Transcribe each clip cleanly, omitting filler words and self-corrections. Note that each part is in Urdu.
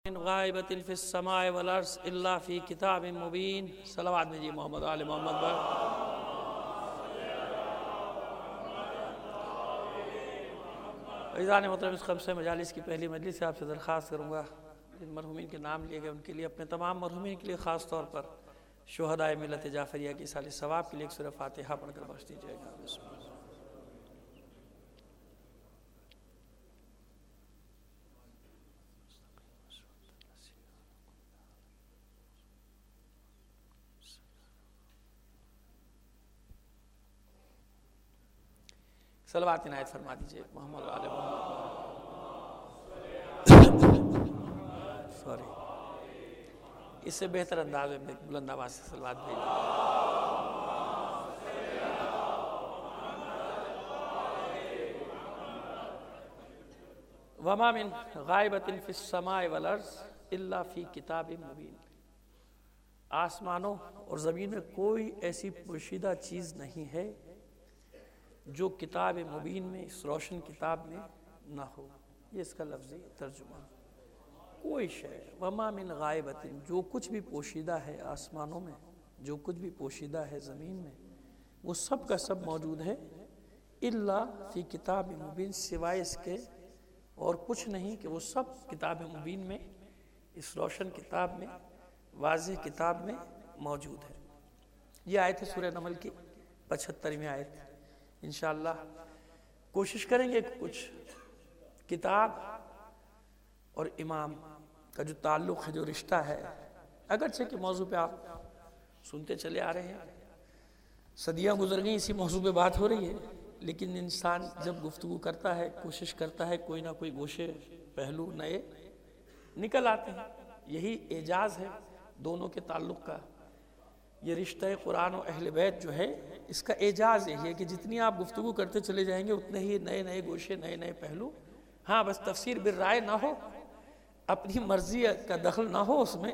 من غائبۃ فی السماء والارض الا فی کتاب مبین. صلوات میں جی محمد آل محمد پر. عزیزان محترم، اس خمسہ مجالس کی پہلی مجلس سے آپ سے درخواست کروں گا جن مرحومین کے نام لیے گئے ان کے لیے، اپنے تمام مرحومین کے لیے، خاص طور پر شہدائے ملت جعفریہ کی سال ثواب کے لیے ایک سورہ فاتحہ پڑھ کر بخش دیجیے گا. بسم اللہ. صلوات عنایت فرما دیجیے محمد آل محمد. سوری، اس سے بہتر انداز میں بلند آواز سے صلوات بھیجیے. وما من غائبۃ فی السماء والارض الا فی کتاب مبین. آسمانوں اور زمین میں کوئی ایسی پوشیدہ چیز نہیں ہے جو کتاب مبین میں، اس روشن کتاب میں نہ ہو. یہ اس کا لفظی ترجمہ. کوئی شے، وما من غائبۃ، جو کچھ بھی پوشیدہ ہے آسمانوں میں، جو کچھ بھی پوشیدہ ہے زمین میں، وہ سب کا سب موجود ہے. الا فی کتاب مبین، سوائے اس کے اور کچھ نہیں کہ وہ سب کتاب مبین میں، اس روشن کتاب میں، واضح کتاب میں موجود ہے. یہ آیت ہے سورہ نمل کی 75ویں آیت. انشاءاللہ کوشش کریں گے کہ کچھ کتاب اور امام کا جو تعلق ہے، جو رشتہ ہے، اگرچہ کہ موضوع پہ آپ سنتے چلے آ رہے ہیں، صدیاں گزر گئیں اسی موضوع پہ بات ہو رہی ہے، لیکن انسان جب گفتگو کرتا ہے، کوشش کرتا ہے، کوئی نہ کوئی گوشے، پہلو نئے نکل آتے ہیں. یہی اعجاز ہے دونوں کے تعلق کا. یہ رشتہ قرآن و اہل بیت جو ہے، اس کا اعجاز یہی ہے کہ جتنی آپ گفتگو کرتے چلے جائیں گے اتنے ہی نئے نئے گوشے، نئے نئے پہلو. ہاں، بس تفسیر بالرائے نہ ہو، اپنی مرضی کا دخل نہ ہو اس میں.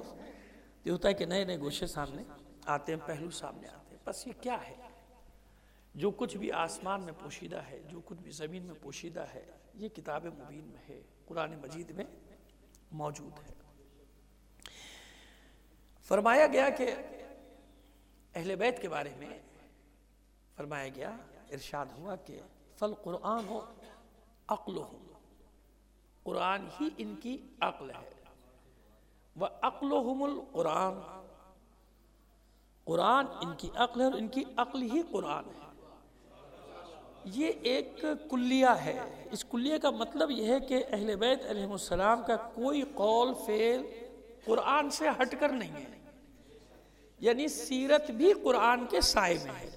یہ ہوتا ہے کہ نئے نئے گوشے سامنے آتے ہیں، پہلو سامنے آتے ہیں. بس یہ کیا ہے؟ جو کچھ بھی آسمان میں پوشیدہ ہے، جو کچھ بھی زمین میں پوشیدہ ہے، یہ کتاب مبین میں ہے، قرآن مجید میں موجود ہے. فرمایا گیا کہ اہل بیت کے بارے میں فرمایا گیا، ارشاد ہوا کہ فالقرآن عقلہم، قرآن ہی ان کی عقل ہے. وعقلہم القرآن، قرآن ان کی عقل ہے اور ان کی عقل ہی قرآن ہے. یہ ایک کلیہ ہے. اس کلیہ کا مطلب یہ ہے کہ اہل بیت علیہ السلام کا کوئی قول فعل قرآن سے ہٹ کر نہیں ہے. یعنی سیرت بھی قرآن کے سائے میں ہے.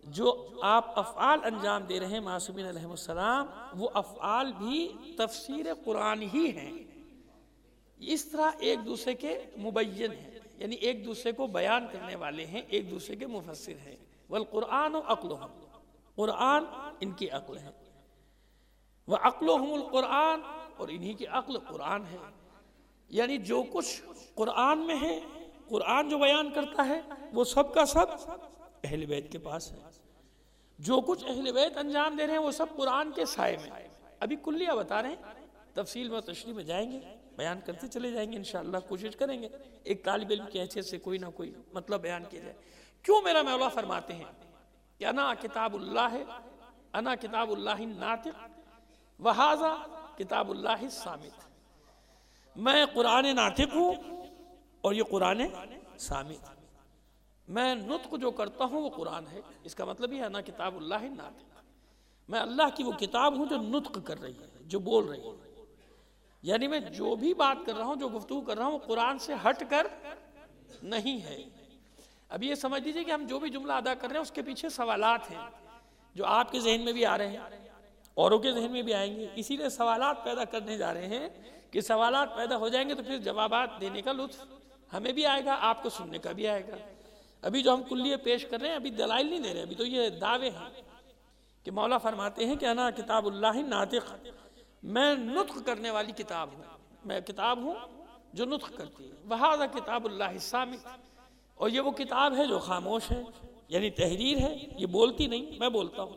جو آپ افعال انجام دے رہے ہیں معصومین علیہ السلام، وہ افعال بھی تفسیر قرآن ہی ہیں. اس طرح ایک دوسرے کے مبین ہیں، یعنی ایک دوسرے کو بیان کرنے والے ہیں، ایک دوسرے کے مفسر ہیں. والقرآن عقلہم، قرآن ان کی عقل ہے. وعقلہم القرآن، اور انہی کی عقل قرآن ہے. یعنی جو کچھ قرآن میں ہے، قرآن جو بیان کرتا ہے، وہ سب کا سب اہل بیت کے پاس ہے. جو کچھ اہل بیت انجام دے رہے ہیں وہ سب قرآن کے سائے میں. ابھی کلیہ بتا رہے ہیں، تفصیل و تشریح میں جائیں گے، بیان کرتے چلے جائیں گے. انشاءاللہ کوشش کریں گے ایک طالب علم کی حیثیت سے کوئی نہ کوئی مطلب بیان کیا جائے. کیوں میرا مولا فرماتے ہیں کہ انا کتاب اللہ ہے، انا کتاب اللہ الناطق وہذا کتاب اللہ الصامت. میں قرآن ناطق ہوں اور یہ قرآن صامت. میں نطق جو کرتا ہوں وہ قرآن ہے. اس کا مطلب یہ ہے انا کتاب اللہ الناطق، میں اللہ کی وہ کتاب ہوں جو نطق کر رہی ہے، جو بول رہی ہے. یعنی میں جو بھی بات کر رہا ہوں، جو گفتگو کر رہا ہوں، وہ قرآن سے ہٹ کر نہیں ہے. اب یہ سمجھ لیجئے کہ ہم جو بھی جملہ ادا کر رہے ہیں اس کے پیچھے سوالات ہیں جو آپ کے ذہن میں بھی آ رہے ہیں، اوروں کے ذہن میں بھی آئیں گے. اسی لیے سوالات پیدا کرنے جا رہے ہیں کہ سوالات پیدا ہو جائیں گے تو پھر جوابات دینے کا لطف ہمیں بھی آئے گا، آپ کو سننے کا بھی آئے گا. ابھی جو ہم کلیہ پیش کر رہے ہیں، ابھی دلائل نہیں دے رہے، ابھی تو یہ دعوے ہیں کہ مولا فرماتے ہیں کہ انا کتاب اللہ ناطق، میں نطق کرنے والی کتاب ہوں، میں کتاب ہوں جو نطق کرتی ہے. وہذا کتاب اللہ الصامت، اور یہ وہ کتاب ہے جو خاموش ہے، یعنی تحریر ہے، یہ بولتی نہیں، میں بولتا ہوں.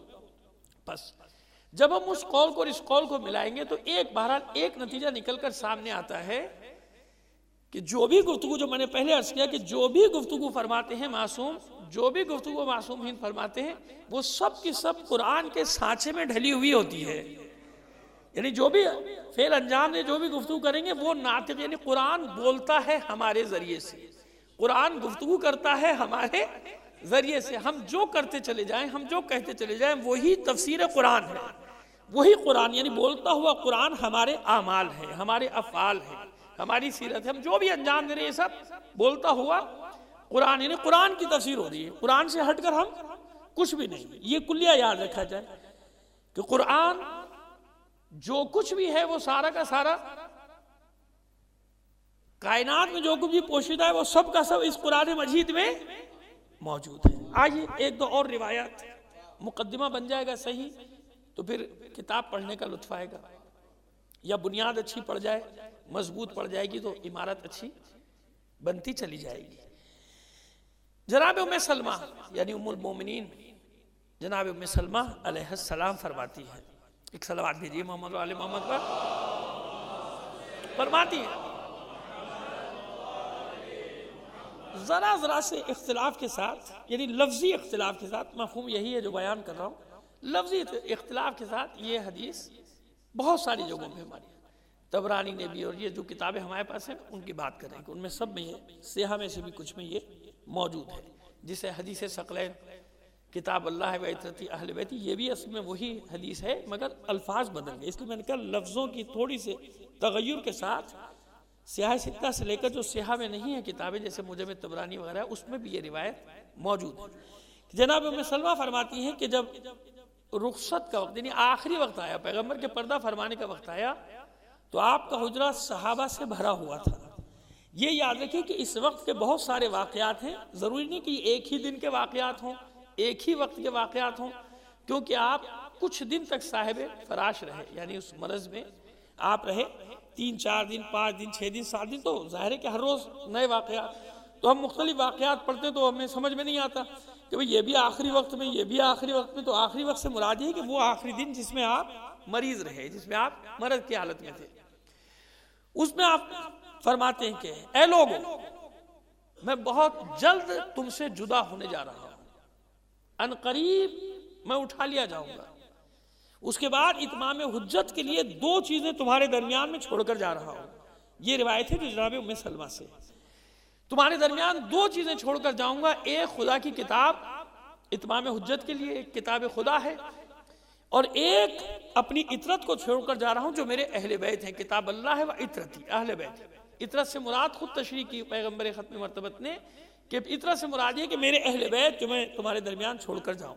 بس جب ہم اس قول کو اور اس قول کو ملائیں گے تو بہرحال ایک نتیجہ نکل کر سامنے آتا ہے کہ جو بھی گفتگو، جو میں نے پہلے عرض کیا کہ جو بھی گفتگو فرماتے ہیں معصوم، جو بھی گفتگو معصوم ہند فرماتے ہیں، وہ سب کی سب قرآن کے سانچے میں ڈھلی ہوئی ہوتی ہے. یعنی جو بھی فعل انجام دے، جو بھی گفتگو کریں گے، وہ ناطق، یعنی قرآن بولتا ہے ہمارے ذریعے سے، قرآن گفتگو کرتا ہے ہمارے ذریعے سے. ہم جو کرتے چلے جائیں، ہم جو کہتے چلے جائیں، وہی تفسیر قرآن ہے. وہی قرآن، یعنی بولتا ہوا قرآن ہمارے اعمال ہے، ہمارے افعال ہے، ہماری سیرت ہے. ہم جو بھی انجام دے رہے ہیں، یہ سب بولتا ہوا قرآن، یعنی قرآن کی تفسیر ہو رہی ہے. قرآن سے ہٹ کر ہم کچھ بھی نہیں. یہ کلیہ یاد رکھا جائے کہ قرآن جو کچھ بھی ہے وہ سارا کا سارا کائنات میں جو کچھ بھی پوشیدہ ہے وہ سب کا سب اس قرآن مجید میں موجود ہے. آئیے ایک دو اور روایات، مقدمہ بن جائے گا صحیح تو پھر کتاب پڑھنے کا لطف آئے گا. یا بنیاد اچھی پڑ جائے، مضبوط پڑ جائے گی تو عمارت اچھی بنتی چلی جائے گی. جناب ام سلمہ یعنی ام المومنین جناب ام سلمہ علیہ السلام فرماتی ہے، ایک صلوات بھیجیے محمد و آل محمد پر. فرماتی ہے ذرا سے اختلاف کے ساتھ، یعنی لفظی اختلاف کے ساتھ، مفہوم یہی ہے جو بیان کر رہا ہوں، لفظی اختلاف کے ساتھ یہ حدیث بہت ساری جگہوں پہ ہماری طبرانی نے بھی، اور یہ جو کتابیں ہمارے پاس ہیں ان کی بات کریں کہ ان میں سب میں یہ سیاہ میں سے بھی کچھ میں یہ موجود ہے، جسے حدیث ثقلین کتاب اللہ و عترتی اہل بیتی، یہ بھی اصل میں وہی حدیث ہے مگر الفاظ بدل گئے. اس لیے میں نے کہا لفظوں کی تھوڑی سے تغیر کے ساتھ سیاہ ستہ سے لے کر جو سیاہ میں نہیں ہے کتابیں جیسے معجم طبرانی وغیرہ، اس میں بھی یہ روایت موجود ہے. جناب ام سلمہ فرماتی ہیں کہ جب رخصت کا وقت، یعنی آخری وقت آیا، پیغمبر کے پردہ فرمانے کا وقت آیا، تو آپ کا حجرہ صحابہ سے بھرا ہوا تھا. یہ یاد رکھیں کہ اس وقت کے بہت سارے واقعات ہیں، ضروری نہیں کہ ایک ہی دن کے واقعات ہوں، ایک ہی وقت کے واقعات ہوں، کیونکہ آپ کچھ دن تک صاحب فراش رہے، یعنی اس مرض میں آپ رہے 3 4 دن 5 دن 6 دن 7 دن، تو ظاہر ہے کہ ہر روز نئے واقعات. تو ہم مختلف واقعات پڑھتے ہیں تو ہمیں سمجھ میں نہیں آتا کہ بھئی یہ بھی آخری وقت میں، یہ بھی آخری وقت میں. تو آخری وقت سے مراد یہ ہے کہ وہ آخری دن جس میں آپ مریض رہے، جس میں آپ مرض کی حالت میں تھے. اس میں آپ فرماتے ہیں کہ اے لوگو، میں بہت جلد تم سے جدا ہونے جا رہا ہوں، ان قریب میں اٹھا لیا جاؤں گا. اس کے بعد اتمام حجت کے لیے 2 چیزیں تمہارے درمیان میں چھوڑ کر جا رہا ہوں. یہ روایت ہے جو جناب ام سلمہ سے، تمہارے درمیان 2 چیزیں چھوڑ کر جاؤں گا. ایک خدا کی کتاب اتمام حجت کے لیے، ایک کتاب خدا ہے، اور ایک اپنی عطرت کو چھوڑ کر جا رہا ہوں جو میرے اہل بیت ہیں. کتاب اللہ ہے و عطرتی اہل بیت. عطرت سے مراد خود تشریح کی پیغمبر ختم مرتبت نے کہ عطرت سے مراد یہ کہ میرے اہل بیت جو میں تمہارے درمیان چھوڑ کر جاؤں.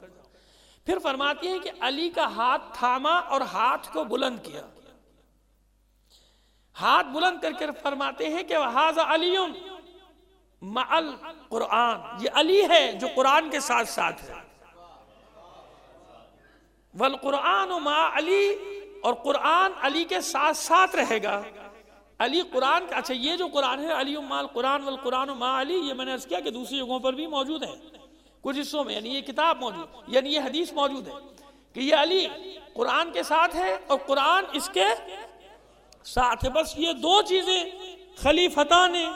پھر فرماتی ہیں کہ علی کا ہاتھ تھاما اور ہاتھ کو بلند کیا. ہاتھ بلند کر کے فرماتے ہیں کہ وَهَذَا عَلِيٌّ مَعَ الْقُرْآنِ، یہ علی ہے جو قرآن کے ساتھ ساتھ ہے. وَالْقُرْآنُ مَعَ علی، اور قرآن علی کے ساتھ ساتھ رہے گا. علی قرآن کا، اچھا یہ جو قرآن ہے علی مع القرآن والقرآن مع علی، یہ میں نے عرض کیا کہ دوسری جگہوں پر بھی موجود ہے کچھ حصوں میں، یعنی یہ کتاب موجود، یعنی یہ حدیث موجود ہے کہ یہ علی قرآن کے ساتھ ہے اور قرآن اس کے ساتھ ہے. بس یہ 2 چیزیں خلیفتان ہیں،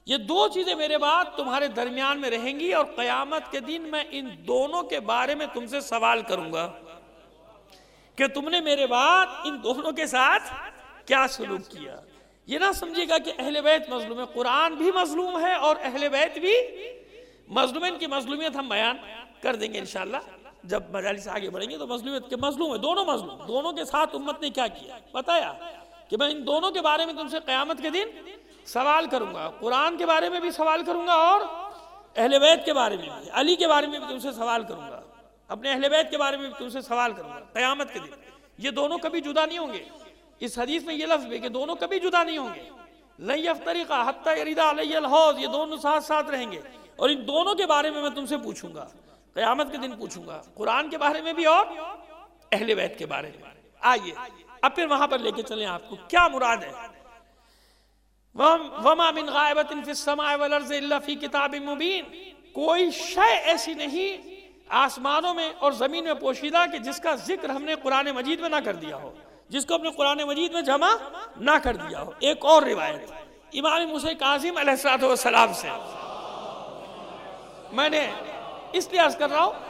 یہ 2 چیزیں میرے بعد تمہارے درمیان میں رہیں گی، اور قیامت کے دن میں ان دونوں کے بارے میں تم سے سوال کروں گا کہ تم نے میرے بعد ان دونوں کے ساتھ کیا سلوک کیا. یہ نہ سمجھے گا کہ اہل بیت مظلوم ہے، قرآن بھی مظلوم ہے اور اہل بیت بھی مظلوم ہے. ان کی مظلومیت ہم بیان کر دیں گے انشاءاللہ جب مجالس آگے بڑھیں گے. تو مظلومیت کے مظلوم ہے، دونوں مظلوم، دونوں کے ساتھ امت نے کیا کیا بتایا کہ میں ان دونوں کے بارے میں تم سے قیامت کے دن سوال کروں گا. قرآن کے بارے میں بھی سوال کروں گا اور اہل بیت کے بارے میں بھی، علی کے بارے میں بھی تم سے سوال کروں گا، اپنے اہل بیت کے بارے میں بھی تم سے سوال کروں گا قیامت کے دن. یہ دونوں کبھی جدا نہیں ہوں گے. اس حدیث میں یہ لفظ بھی کہ دونوں کبھی جدا نہیں ہوں گے. لن یفترقا حتی یرد علی الحوض، یہ دونوں ساتھ ساتھ رہیں گے، اور ان دونوں کے بارے میں تم سے پوچھوں گا قیامت کے دن، پوچھوں گا قرآن کے بارے میں بھی اور اہل بیت کے بارے میں. آئیے اب پھر وہاں پر لے کے چلیں آپ کو کیا مراد ہے. وَمَا مِنْ غَائِبَةٍ فِي السَّمَاءِ وَالْأَرْضِ إِلَّا فِي كِتَابٍ مُبِينٍ، کوئی شے ایسی نہیں آسمانوں میں اور زمین میں پوشیدہ کہ جس کا ذکر ہم نے قرآن مجید میں نہ کر دیا ہو، جس کو اپنے قرآن مجید میں جمع نہ کر دیا ہو۔ ایک اور روایت امام موسیٰ کاظم علیہ السلام سے، میں نے اس لیے عرض کر رہا ہوں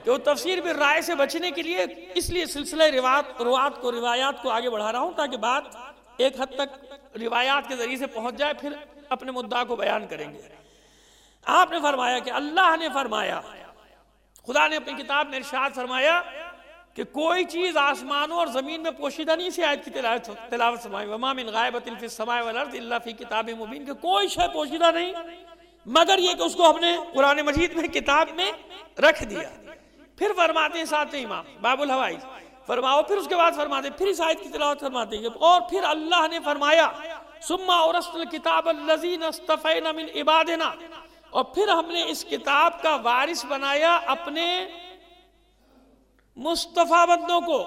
کہ وہ تفسیر بالرائے سے بچنے کے لیے اس لیے سلسلہ روایات کو آگے بڑھا رہا ہوں تاکہ بات ایک حد تک روایات کے ذریعے سے پہنچ جائے، پھر اپنے مدعا کو بیان کریں گے۔ آپ نے فرمایا کہ اللہ نے فرمایا، خدا نے اپنی کتاب میں ارشاد فرمایا کہ کوئی چیز آسمانوں اور زمین میں پوشیدہ نہیں، اسی آیت کی تلاوت فرمائی، وَمَا مِنْ غَائِبَةٍ فِي السَّمَاءِ وَالْأَرْضِ إِلَّا فِي كِتَابٍ مُبِينٍ، کہ کوئی شے پوشیدہ نہیں مگر یہ کہ اس کو ہم نے قرآن مجید میں کتاب میں رکھ دیا۔ پھر فرماتے ہیں ساتھ امام باب الحوائج، فرماؤ، پھر اس کے بعد فرماتے ہیں، پھر اس آیت کی تلاوت فرماتے ہیں، اور پھر اللہ نے فرمایا ثُمَّ أَوْرَثْنَا الْكِتَابَ الَّذِينَ اصْطَفَيْنَا مِنْ عِبَادِنَا، اور پھر ہم نے اس کتاب کا وارث بنایا اپنے مصطفیٰ بندوں کو،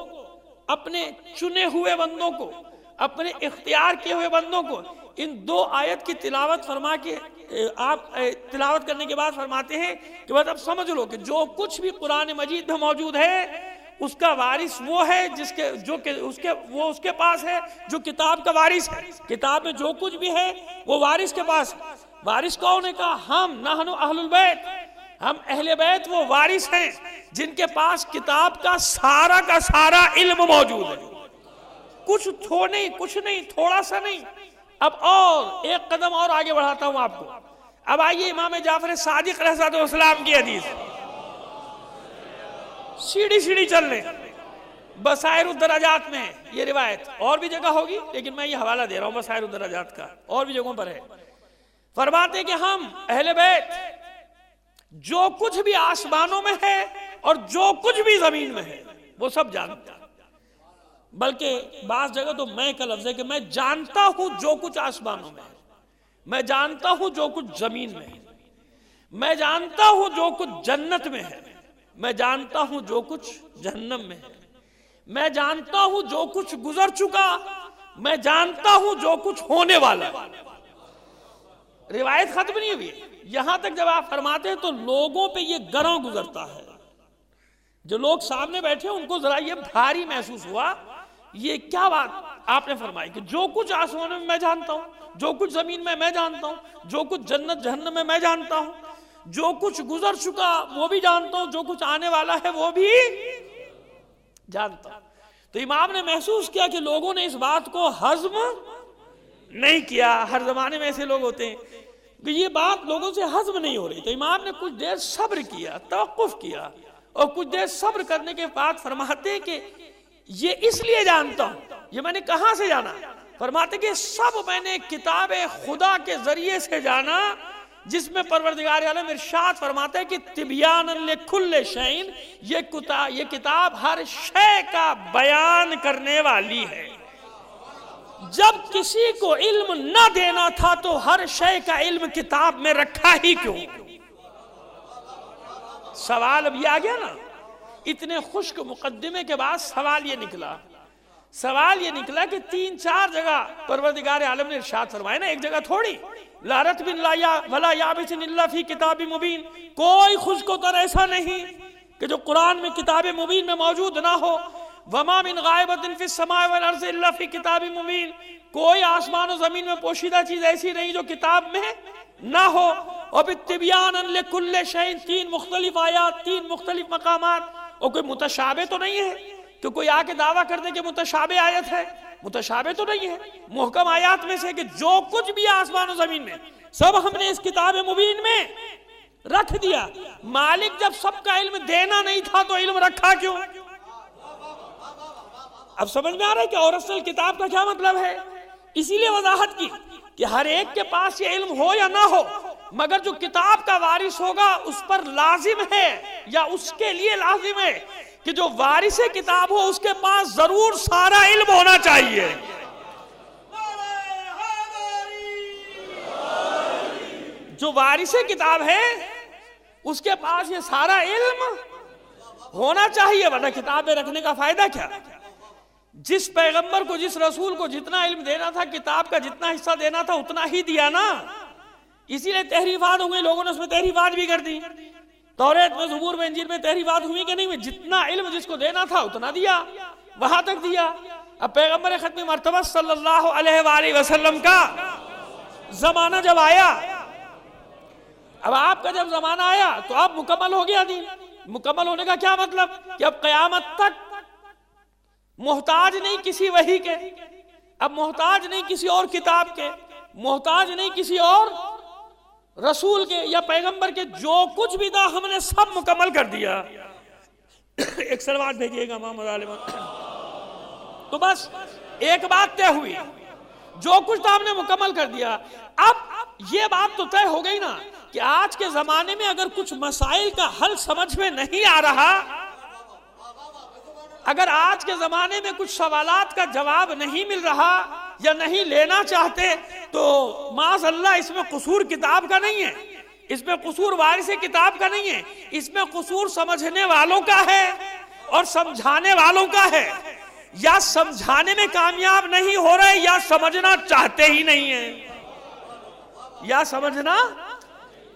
اپنے چنے ہوئے بندوں کو، اپنے اختیار کیے ہوئے بندوں کو۔ ان دو آیت کی تلاوت فرما کے آپ تلاوت کرنے کے بعد فرماتے ہیں کہ بس اب سمجھ لو کہ جو کچھ بھی قرآن مجید میں موجود ہے اس کا وارث وہ ہے وہ اس کے پاس ہے جو کتاب کا وارث ہے۔ کتاب میں جو کچھ بھی ہے وہ وارث کے پاس ہے۔ وارث کون نے کہا؟ ہم، نحن اہل البیت، ہم اہل بیت وہ وارث ہیں جن کے پاس کتاب کا سارا علم موجود ہے، کچھ نہیں، تھوڑا سا نہیں۔ اب اور ایک قدم اور آگے بڑھاتا ہوں آپ کو۔ اب آئیے امام جعفر صادق علیہ السلام کی حدیث، سیڑھی چل لیں، بصائر الدرجات میں یہ روایت، اور بھی جگہ ہوگی لیکن میں یہ حوالہ دے رہا ہوں بصائر الدرجات کا، اور بھی جگہوں پر ہے۔ فرماتے کہ ہم اہل بیت جو کچھ بھی آسمانوں میں ہے اور جو کچھ بھی زمین میں ہے وہ سب جانتا، بلکہ بعض جگہ تو میں کا لفظ ہے کہ میں جانتا ہوں جو کچھ آسمانوں میں ہے، میں جانتا ہوں جو کچھ زمین میں ہے، میں جانتا ہوں جو کچھ جنت میں ہے، میں جانتا ہوں جو کچھ جہنم میں ہے، میں جانتا ہوں جو کچھ گزر چکا، میں جانتا ہوں جو کچھ ہونے والا ہے۔ روایت ختم نہیں ہوئی، یہاں تک جب آپ فرماتے ہیں تو لوگوں پہ یہ گراں گزرتا ہے، جو لوگ سامنے بیٹھے ان کو ذرا یہ بھاری محسوس ہوا، یہ کیا بات آپ نے فرمائی کہ جو کچھ آسمانوں میں میں جانتا ہوں، جو کچھ زمین میں میں جانتا ہوں، جو کچھ جنت جہنم میں میں جانتا ہوں، جو کچھ گزر چکا وہ بھی جانتا ہوں، جو کچھ آنے والا ہے وہ بھی جانتا ہوں۔ تو امام نے محسوس کیا کہ لوگوں نے اس بات کو ہضم نہیں کیا، ہر زمانے میں ایسے لوگ ہوتے ہیں کہ یہ بات لوگوں سے ہضم نہیں ہو رہی، تو امام نے کچھ دیر صبر کیا، توقف کیا، اور کچھ دیر صبر کرنے کے بعد فرماتے کہ یہ اس لیے جانتا ہوں، یہ میں نے کہاں سے جانا؟ فرماتے کہ سب میں نے کتاب خدا کے ذریعے سے جانا، جس میں پروردگار عالم ارشاد فرماتا ہے کہ تبیانا لکل شیء، یہ کتاب ہر شے کا بیان کرنے والی ہے۔ جب کسی کو علم نہ دینا تھا تو ہر شے کا علم کتاب میں رکھا ہی کیوں؟ سوال اب یہ آ گیا نا، اتنے خشک مقدمے کے بعد سوال یہ نکلا کہ 3-4 جگہ پروردگار عالم نے ارشاد فرمایا نا، ایک جگہ تھوڑی، لا رطب ولا یابس الا فی کتاب مبین، کوئی خشک و تر ایسا نہیں کہ جو قرآن میں کتاب مبین میں موجود نہ ہو۔ وما من غائبۃ فی السماء والارض الا فی کتاب مبین، کوئی آسمان و زمین میں پوشیدہ چیز ایسی نہیں جو کتاب میں نہ ہو۔ اور بالتبیانا لکل شیء، 3 مختلف آیات، 3 مختلف مقامات، اور کوئی متشابہ تو نہیں ہے کہ کوئی آ کے دعویٰ کر دے کہ متشابہ آیت ہے، متشابہ تو نہیں ہے، محکم آیات میں سے کہ جو کچھ بھی آسمان و زمین میں سب ہم نے اس کتاب مبین میں رکھ دیا۔ مالک جب سب کا علم دینا نہیں تھا تو علم رکھا کیوں؟ اب سمجھ میں آ رہا ہے کہ اورثنا کتاب کا کیا مطلب ہے؟ اسی لیے وضاحت کی کہ ہر ایک کے پاس یہ علم ہو یا نہ ہو، مگر جو کتاب کا وارث ہوگا اس پر لازم ہے یا اس کے لیے لازم ہے کہ جو وارث کتاب ہو اس کے پاس ضرور سارا علم ہونا چاہیے۔ جو وارث کتاب ہے اس کے پاس یہ سارا علم ہونا چاہیے، ورنہ کتاب میں رکھنے کا فائدہ کیا؟ جس پیغمبر کو، جس رسول کو جتنا علم دینا تھا، کتاب کا جتنا حصہ دینا تھا اتنا ہی دیا نا۔ اسی لیے تحریفات ہو گئی، لوگوں نے اس میں تحریفات بھی کر دی۔ توریت میں، زبور میں، انجیل میں تحریفات ہوئی کہ نہیں ہوئی؟ جتنا علم جس کو دینا تھا اتنا دیا، وہاں تک دیا۔ اب پیغمبر ختم مرتبہ صلی اللہ علیہ وآلہ وسلم کا زمانہ جب آیا، اب آپ کا جب زمانہ آیا تو اب مکمل ہو گیا دین۔ مکمل ہونے کا کیا مطلب؟ کہ اب قیامت تک محتاج نہیں کسی وحی کے، اب محتاج نہیں کسی اور کتاب کے، محتاج نہیں کسی اور رسول کے یا پیغمبر کے، جو کچھ بھی تھا ہم نے سب مکمل کر دیا۔ ایک سلوات بھیجیے گا محمد عالم۔ تو بس ایک بات طے ہوئی، جو کچھ تھا ہم نے مکمل کر دیا۔ اب یہ بات تو طے ہو گئی نا کہ آج کے زمانے میں اگر کچھ مسائل کا حل سمجھ میں نہیں آ رہا، اگر آج کے زمانے میں کچھ سوالات کا جواب نہیں مل رہا یا نہیں لینا چاہتے، تو معاذ اللہ اس میں قصور کتاب کا نہیں ہے، اس میں قصور وارث کتاب کا نہیں ہے، اس میں قصور سمجھنے والوں کا ہے اور سمجھانے والوں کا ہے۔ یا سمجھانے میں کامیاب نہیں ہو رہے یا سمجھنا چاہتے ہی نہیں ہیں، یا سمجھنا۔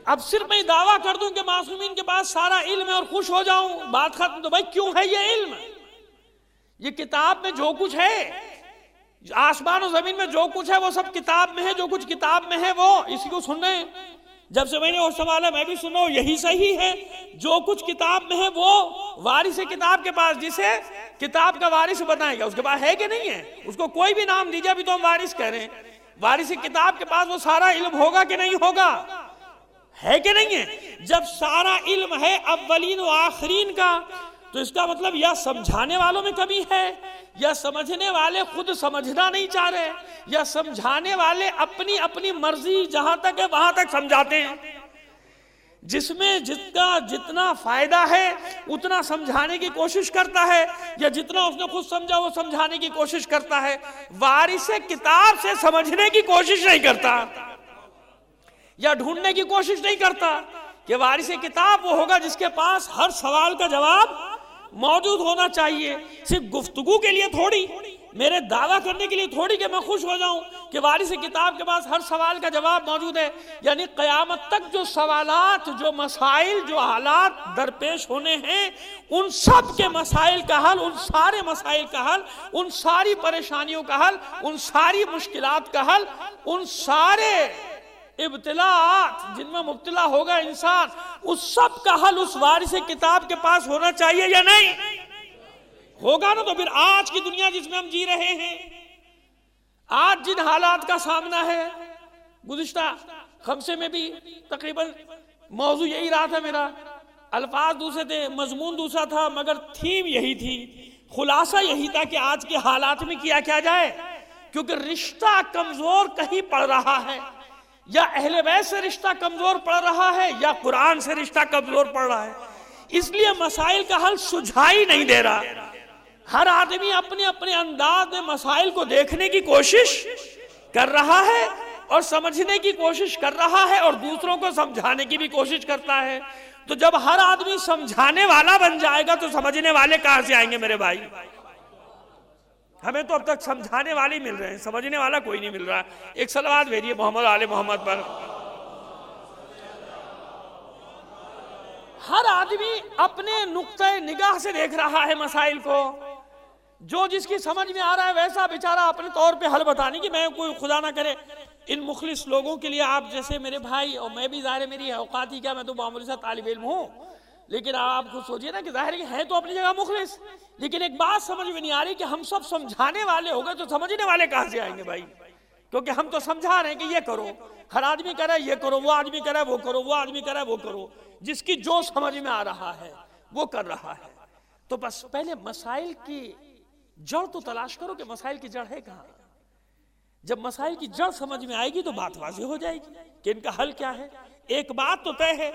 اب صرف میں دعویٰ کر دوں کہ معصومین کے پاس سارا علم ہے اور خوش ہو جاؤں، بات ختم۔ تو بھائی کیوں ہے یہ علم؟ یہ کتاب میں جو کچھ ہے، آسمان و زمین میں جو کچھ ہے وہ سب کتاب میں ہے، جو کچھ کتاب میں ہے وہ اسی کو سن رہے ہیں۔ جب سے میں نے اور سوال ہے میں بھی سن رہا ہوں، یہی صحیح ہے۔ جو کچھ کتاب میں ہے وہ وارث کتاب کے پاس، جسے کتاب کا وارث بتائے گا، اس کے پاس ہے کہ نہیں ہے؟ اس کو کوئی بھی نام دیجئے، ابھی تو ہم وارث کہہ رہے ہیں۔ وارث کتاب کے پاس وہ سارا علم ہوگا کہ نہیں ہوگا؟ ہے کہ نہیں ہے؟ جب سارا علم ہے اولین و آخرین کا، تو اس کا مطلب یا سمجھانے والوں میں کمی ہے، یا سمجھنے والے خود سمجھنا نہیں چاہ رہے، یا سمجھانے والے اپنی اپنی مرضی جہاں تک ہے وہاں تک سمجھاتے ہیں۔ جس میں جتنا فائدہ ہے اتنا سمجھانے کی کوشش کرتا ہے، یا جتنا اس نے خود سمجھا وہ سمجھانے کی کوشش کرتا ہے۔ وارث کتاب سے سمجھنے کی کوشش نہیں کرتا، یا ڈھونڈنے کی کوشش نہیں کرتا کہ وارث کتاب وہ ہوگا جس کے پاس ہر سوال کا جواب موجود ہونا چاہیے۔ صرف گفتگو کے لیے تھوڑی، میرے دعویٰ کرنے کے لیے تھوڑی کہ میں خوش ہو جاؤں کہ وارث کتاب کے پاس ہر سوال کا جواب موجود ہے۔ یعنی قیامت تک جو سوالات، جو مسائل، جو حالات درپیش ہونے ہیں، ان سب کے مسائل کا حل، ان سارے مسائل کا حل، ان ساری پریشانیوں کا حل، ان ساری مشکلات کا حل، ان سارے ابتلاءات جن میں مبتلا ہوگا انسان، اس سب کا حل اس وارث کتاب کے پاس ہونا چاہیے یا نہیں؟ ہوگا نا۔ تو پھر آج کی دنیا جس میں ہم جی رہے ہیں، آج جن حالات کا سامنا ہے، گزشتہ خمسے میں بھی تقریباً موضوع یہی رہا تھا میرا، الفاظ دوسرے تھے، مضمون دوسرا تھا، مگر تھیم یہی تھی، خلاصہ یہی تھا کہ آج کے حالات میں کیا جائے، کیونکہ رشتہ کمزور کہیں پڑ رہا ہے، یا اہل بیت سے رشتہ کمزور پڑ رہا ہے، یا قرآن سے رشتہ کمزور پڑ رہا ہے۔ اس لیے مسائل کا حل سجھائی نہیں دے رہا۔ ہر آدمی اپنے اپنے انداز میں مسائل کو دیکھنے کی کوشش کر رہا ہے اور سمجھنے کی کوشش کر رہا ہے، اور دوسروں کو سمجھانے کی بھی کوشش کرتا ہے۔ تو جب ہر آدمی سمجھانے والا بن جائے گا تو سمجھنے والے کہاں سے آئیں گے میرے بھائی؟ ہمیں تو اب تک سمجھانے والے مل رہے ہیں، سمجھنے والا کوئی نہیں مل رہا۔ ایک صلوات بھیجیے محمد آل محمد پر۔ ہر آدمی اپنے نقطۂ نگاہ سے دیکھ رہا ہے مسائل کو، جو جس کی سمجھ میں آ رہا ہے ویسا بیچارہ اپنے طور پہ حل بتانے کی۔ میں کوئی خدا نہ کرے ان مخلص لوگوں کے لیے، آپ جیسے میرے بھائی، اور میں بھی ظاہر میری اوقات ہی کیا، میں تو معمولی سا طالب علم ہوں، لیکن آپ خود سوچئے نا کہ ظاہر ہے تو اپنی جگہ مخلص، لیکن ایک بات سمجھ میں نہیں آ رہی کہ ہم سب سمجھانے والے ہو گئے تو سمجھنے والے کہاں سے آئیں گے بھائی؟ کیونکہ ہم تو سمجھا رہے ہیں کہ یہ کرو، ہر آدمی کہہ رہا ہے یہ کرو، وہ آدمی کہہ رہا ہے وہ کرو، وہ آدمی کہہ رہا ہے وہ کرو، جس کی جو سمجھ میں آ رہا ہے وہ کر رہا ہے۔ تو بس پہلے مسائل کی جڑ تو تلاش کرو کہ مسائل کی جڑ ہے کہاں۔ جب مسائل کی جڑ سمجھ میں آئے گی تو بات واضح ہو جائے گی کہ ان کا حل کیا ہے۔ ایک بات تو طے ہے،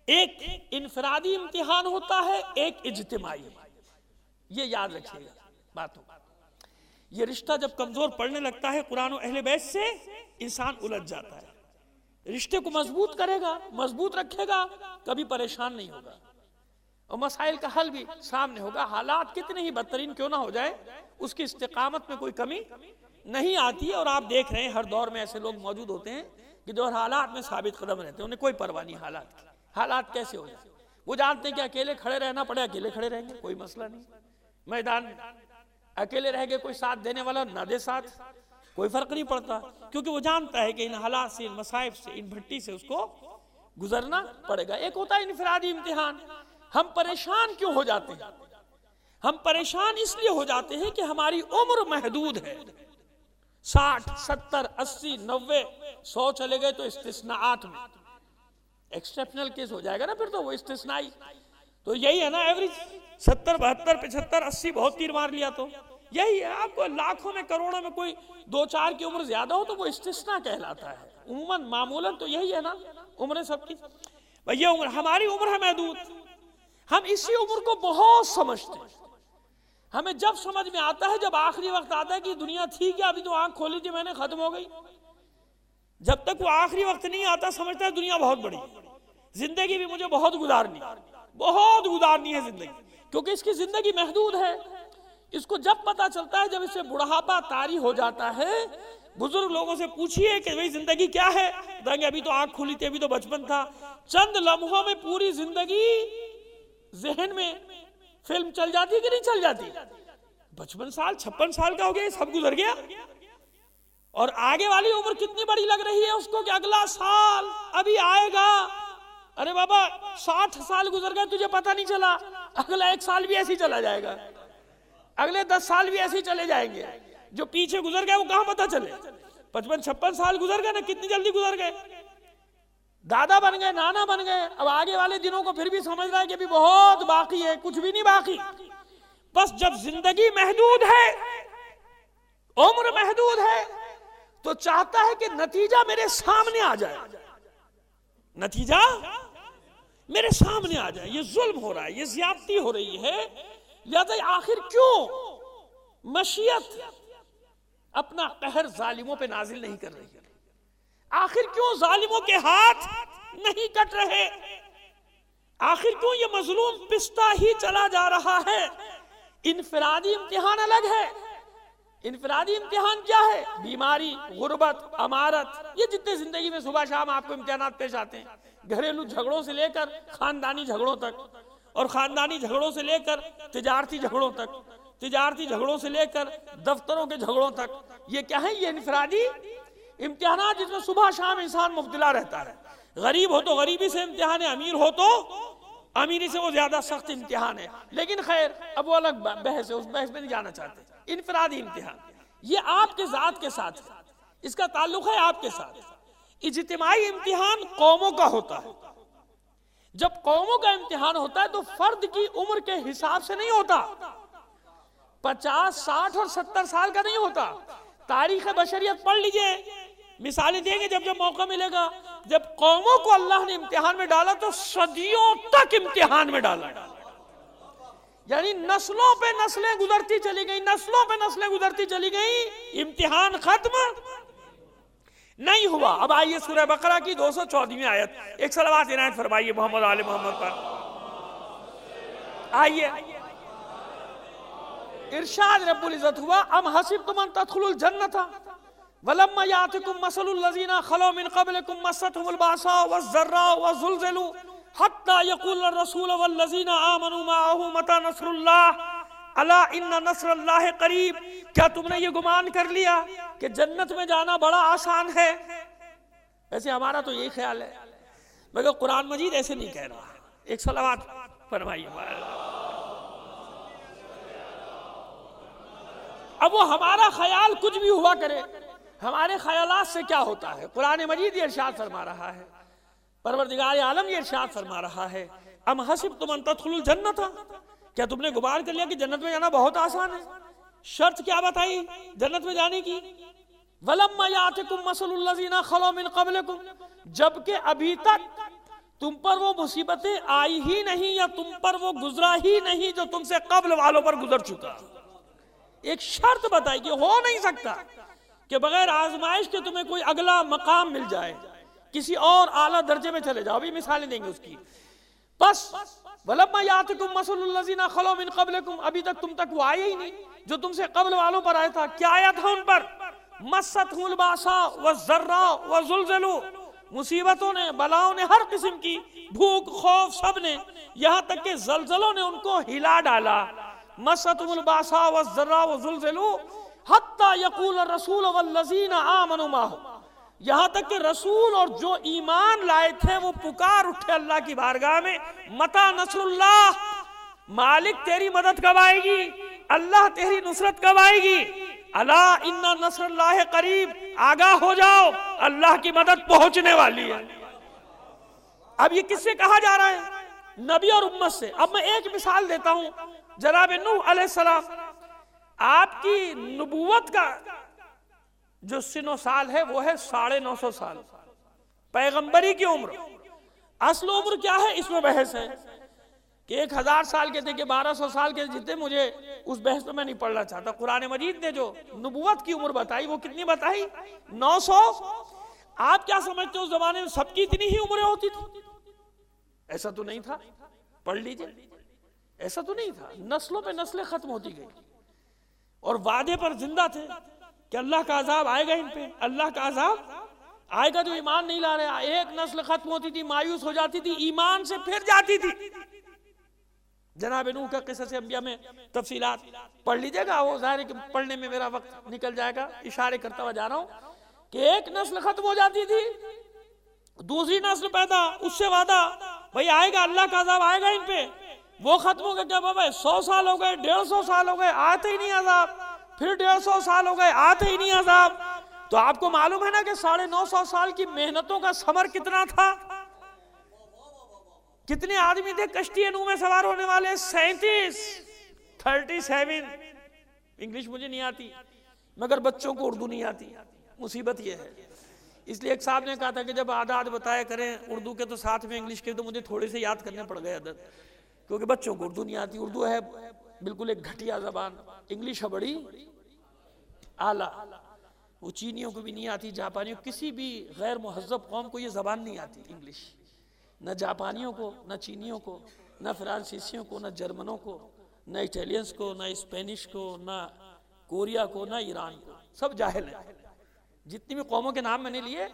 ایک انفرادی امتحان ہوتا ہے، ایک اجتماعی، یہ یاد رکھیے گا باتوں۔ یہ رشتہ جب کمزور پڑنے لگتا ہے قرآن و اہل بیت سے، انسان الجھ جاتا ہے۔ رشتے کو مضبوط کرے گا، مضبوط رکھے گا، کبھی پریشان نہیں ہوگا، اور مسائل کا حل بھی سامنے ہوگا۔ حالات کتنے ہی بدترین کیوں نہ ہو جائے، اس کی استقامت میں کوئی کمی نہیں آتی ہے۔ اور آپ دیکھ رہے ہیں ہر دور میں ایسے لوگ موجود ہوتے ہیں کہ جو حالات میں ثابت قدم رہتے ہیں، انہیں کوئی پرواہ نہیں حالات کی۔ حالات کیسے ہو جائے، وہ جانتے ہیں کہ اکیلے کھڑے رہنا پڑے اکیلے کھڑے رہیں گے، کوئی مسئلہ نہیں، میدان میں اکیلے رہ گے، کوئی ساتھ دینے والا نہ دے ساتھ، کوئی فرق نہیں پڑتا، کیونکہ وہ جانتا ہے کہ ان حالات سے، ان مصائب سے، ان بھٹی سے اس کو گزرنا پڑے گا۔ ایک ہوتا ہے انفرادی امتحان۔ ہم پریشان کیوں ہو جاتے ہیں؟ ہم پریشان اس لیے ہو جاتے ہیں کہ ہماری عمر محدود ہے، 60 70 80 90 100 چلے گئے تو استثناءات میں، ایکسٹیپشنل کیس ہو جائے گا نا پھر تو وہ استثنائی، تو یہی ہے نا ایوریج 70 72 75 80 بہت تیر مار لیا تو یہی ہے۔ آپ کو لاکھوں میں کروڑوں میں کوئی 2-4 کی عمر زیادہ ہو تو وہ استثناء کہلاتا ہے، عموماً معمولاً تو یہی ہے نا عمریں سب کی۔ یہ عمر ہماری عمر ہے محدود، ہم اسی عمر کو بہت سمجھتے ہیں۔ ہمیں جب سمجھ میں آتا ہے، جب آخری وقت آتا ہے کہ دنیا تھی کیا، ابھی تو آنکھ کھولی تھی میں نے، ختم ہو گئی۔ جب تک وہ آخری وقت نہیں آتا سمجھتا ہے دنیا بہت بڑی، زندگی بھی مجھے بہت گزارنی ہے زندگی، کیونکہ اس کی زندگی محدود ہے۔ اس کو جب پتا چلتا ہے، جب اسے بڑھاپا طاری ہو جاتا ہے، بزرگ لوگوں سے پوچھئے کہ بھئی زندگی کیا ہے، کہیں گے ابھی تو آنکھ کھلی تھی، ابھی تو بچپن تھا۔ چند لمحوں میں پوری زندگی ذہن میں فلم چل جاتی کہ نہیں چل جاتی؟ 55 سال 56 سال کا ہو گیا، سب گزر گیا، اور آگے والی عمر کتنی بڑی لگ رہی ہے اس کو کہ اگلا سال ابھی آئے گا۔ ارے بابا 60 سال گزر گئے تجھے پتہ نہیں چلا، اگلا 1 سال بھی ایسے ہی چلا جائے گا، اگلے 10 سال بھی ایسے ہی چلے جائیں گے، جو پیچھے گزر گئے وہ کہاں پتہ چلے۔ 55 56 سال گزر گئے نا، کتنی جلدی گزر گئے، دادا بن گئے، نانا بن گئے، اب آگے والے دنوں کو پھر بھی سمجھ رہا ہے کہ ابھی بہت باقی ہے، کچھ بھی نہیں باقی۔ بس جب زندگی محدود ہے، عمر محدود ہے، تو چاہتا ہے کہ نتیجہ میرے سامنے آ جائے، نتیجہ میرے سامنے آ جائے۔ یہ ظلم ہو رہا ہے، یہ زیادتی ہو رہی ہے، لہذا آخر کیوں مشیت اپنا قہر ظالموں پہ نازل نہیں کر رہی ہے؟ آخر کیوں ظالموں کے ہاتھ نہیں کٹ رہے؟ آخر کیوں یہ مظلوم پستا ہی چلا جا رہا ہے؟ انفرادی امتحان الگ ہے۔ انفرادی امتحان کیا ہے؟ بیماری، غربت، امارت، یہ جتنے زندگی میں صبح شام آپ کو امتحانات پیش آتے ہیں، گھریلو جھگڑوں سے لے کر خاندانی جھگڑوں تک، اور خاندانی جھگڑوں سے لے کر تجارتی جھگڑوں تک، تجارتی جھگڑوں سے لے کر دفتروں کے جھگڑوں تک، یہ کیا ہے؟ یہ انفرادی امتحانات جس میں صبح شام انسان مبتلا رہتا ہے۔ غریب ہو تو غریبی سے امتحان ہے، امیر ہو تو امیری سے وہ زیادہ سخت امتحان ہے، لیکن خیر اب وہ الگ بحث ہے، اس بحث میں نہیں جانا چاہتے۔ انفرادی امتحان یہ آپ کے ذات کے ساتھ ہے، اس کا تعلق ہے آپ کے ساتھ۔ اجتماعی امتحان قوموں کا ہوتا ہے۔ جب قوموں کا امتحان ہوتا ہے تو فرد کی عمر کے حساب سے نہیں ہوتا، 50 60 اور 70 سال کا نہیں ہوتا۔ تاریخ بشریت پڑھ لیجئے، مثالیں دیں گے جب موقع ملے گا۔ جب قوموں کو اللہ نے امتحان میں ڈالا تو صدیوں تک امتحان میں ڈالا، یعنی نسلوں پہ نسلیں گزرتی چلی گئیں، نسلوں پہ نسلیں گزرتی چلی گئیں، امتحان ختم نہیں ہوا۔ اب آئیے سورہ بقرہ کی 214ویں آیت، ایک صلوات عنایت فرمائیے محمد آل محمد پر۔ آئیے ارشاد رب العزت ہوا، ام حسبتم ان تدخلوا الجنۃ ولما یاتکم مثل الذین خلوا من قبلکم مستهم الباساء والضراء وزلزلوا حتی یقول الرسول والذین آمنوا معه متی نصر اللہ الا ان نصر اللہ قریب۔ کیا تم نے یہ گمان کر لیا کہ جنت میں جانا بڑا آسان ہے؟ ویسے ہمارا تو یہی خیال ہے، مگر قرآن مجید ایسے نہیں کہہ رہا۔ ایک صلوات فرمائیے۔ اب وہ ہمارا خیال کچھ بھی ہوا کرے، ہمارے خیالات سے کیا ہوتا ہے؟ قرآن مجید یہ ارشاد فرما رہا ہے، پروردگار عالم یہ ارشاد فرما رہا ہے، ام حسبتم ان تدخلوا الجنۃ، کیا تم نے گمان کر لیا کہ جنت میں جانا بہت آسان ہے؟ شرط کیا بتائی جنت میں جانے کی؟ وَلَمَّا يَأْتِكُمْ مَثَلُ الَّذِينَ خَلَوْا مِنْ قَبْلِكُمْ، جبکہ ابھی تک تم پر وہ مصیبتیں آئی ہی نہیں یا تم پر وہ گزرا ہی نہیں جو تم سے قبل والوں پر گزر چکا۔ ایک شرط بتائی کہ ہو نہیں سکتا کہ بغیر آزمائش کے تمہیں کوئی اگلا مقام مل جائے، کسی اور اعلیٰ درجے میں چلے جاؤ۔ ابھی مثالیں دیں گے اس کی۔ بس وَلَمَّا يَأْتِكُمْ مَثَلُ الَّذِينَ خَلَوْا مِنْ قَبْلِكُمْ، ابھی تک تم تک وہ آیا ہی نہیں جو تم سے قبل والوں پر آیا تھا۔ کیا آیا تھا ان پر؟ مَسَّتْهُمُ الْبَأْسَاءُ وَالضَّرَّاءُ وَزُلْزِلُوا، مصیبتوں نے، بلاؤں نے، ہر قسم کی بھوک، خوف، سب نے، یہاں تک کہ زلزلوں نے ان کو ہلا ڈالا. مستهم الباساء والضراء وزلزلوا حتی یقول الرسول والذین آمنوا معه، یہاں تک کہ رسول اور جو ایمان لائے تھے وہ پکار اٹھے اللہ کی بارگاہ میں، متی نصر اللہ، مالک تیری مدد کب آئے گی، اللہ تیری نصرت کب آئے گی، الا ان نصر اللہ قریب، آگاہ ہو جاؤ اللہ کی مدد پہنچنے والی ہے. اب یہ کس سے کہا جا رہا ہے؟ نبی اور امت سے. اب میں ایک مثال دیتا ہوں. جناب نوح علیہ السلام، آپ کی نبوت کا جو سن و سال ہے وہ ہے 950 سال. پیغمبری کی عمر، اصل عمر کیا ہے اس میں بحث ہے کہ 1000 سال کے تھے کہ 1200 سال کے جتنے، مجھے اس بحث میں نہیں پڑھنا چاہتا. قرآن مجید نے جو نبوت کی عمر بتائی وہ کتنی بتائی؟ 900. آپ کیا سمجھتے ہو اس زمانے میں سب کی اتنی ہی عمریں ہوتی تھی؟ ایسا تو نہیں تھا. پڑھ لیجئے، ایسا تو نہیں تھا. نسلوں پہ نسلیں ختم ہوتی گئی اور وعدے پر زندہ تھے کہ اللہ کا عذاب آئے گا ان پہ، اللہ کا عذاب آئے گا. جو ایمان نہیں لا رہے، ایک نسل ختم ہوتی تھی، مایوس ہو جاتی تھی، ایمان سے پھر جاتی تھی. جناب نوح کا قصص انبیاء میں تفصیلات پڑھ لیجئے گا. وہ ظاہر ہے کہ پڑھنے میں میرا وقت نکل جائے گا، اشارے کرتا ہوا جا رہا ہوں کہ ایک نسل ختم ہو جاتی تھی، دوسری نسل پیدا، اس سے وعدہ بھئی آئے گا، اللہ کا عذاب آئے گا ان پہ. وہ ختم ہو گیا، کیا بابا 100 سال ہو گئے، 150 سال ہو گئے، آتے ہی نہیں عذاب. پھر 150 سال ہو گئے، آتے ہی نہیں عذاب. تو آپ کو معلوم ہے نا کہ 950 سال کی محنتوں کا ثمر کتنا تھا. کتنے آدمی تھے کشتی نوح میں سوار ہونے والے؟ 37. انگلش مجھے نہیں آتی مگر بچوں کو اردو نہیں آتی. مصیبت یہ ہے. اس لیے ایک صاحب نے کہا تھا کہ جب عادات بتایا کریں اردو کے تو ساتھ میں انگلش کے، تو مجھے تھوڑے سے یاد کرنے پڑ گئے عادت، کیونکہ بچوں کو اردو نہیں آتی. اردو ہے بالکل ایک گھٹیا زبان، انگلش ہے بڑی اعلیٰ. وہ چینیوں کو بھی نہیں آتی، جاپانیوں، کسی بھی غیر مہذب قوم کو یہ زبان نہیں آتی انگلش. نہ جاپانیوں کو، نہ چینیوں کو، نہ فرانسیسیوں کو، نہ جرمنوں کو، نہ ایٹیلینس کو، نہ اسپینش کو، نہ کوریا کو، نہ ایران کو. سب جاہل ہیں. جتنی بھی قوموں کے نام میں نے لیے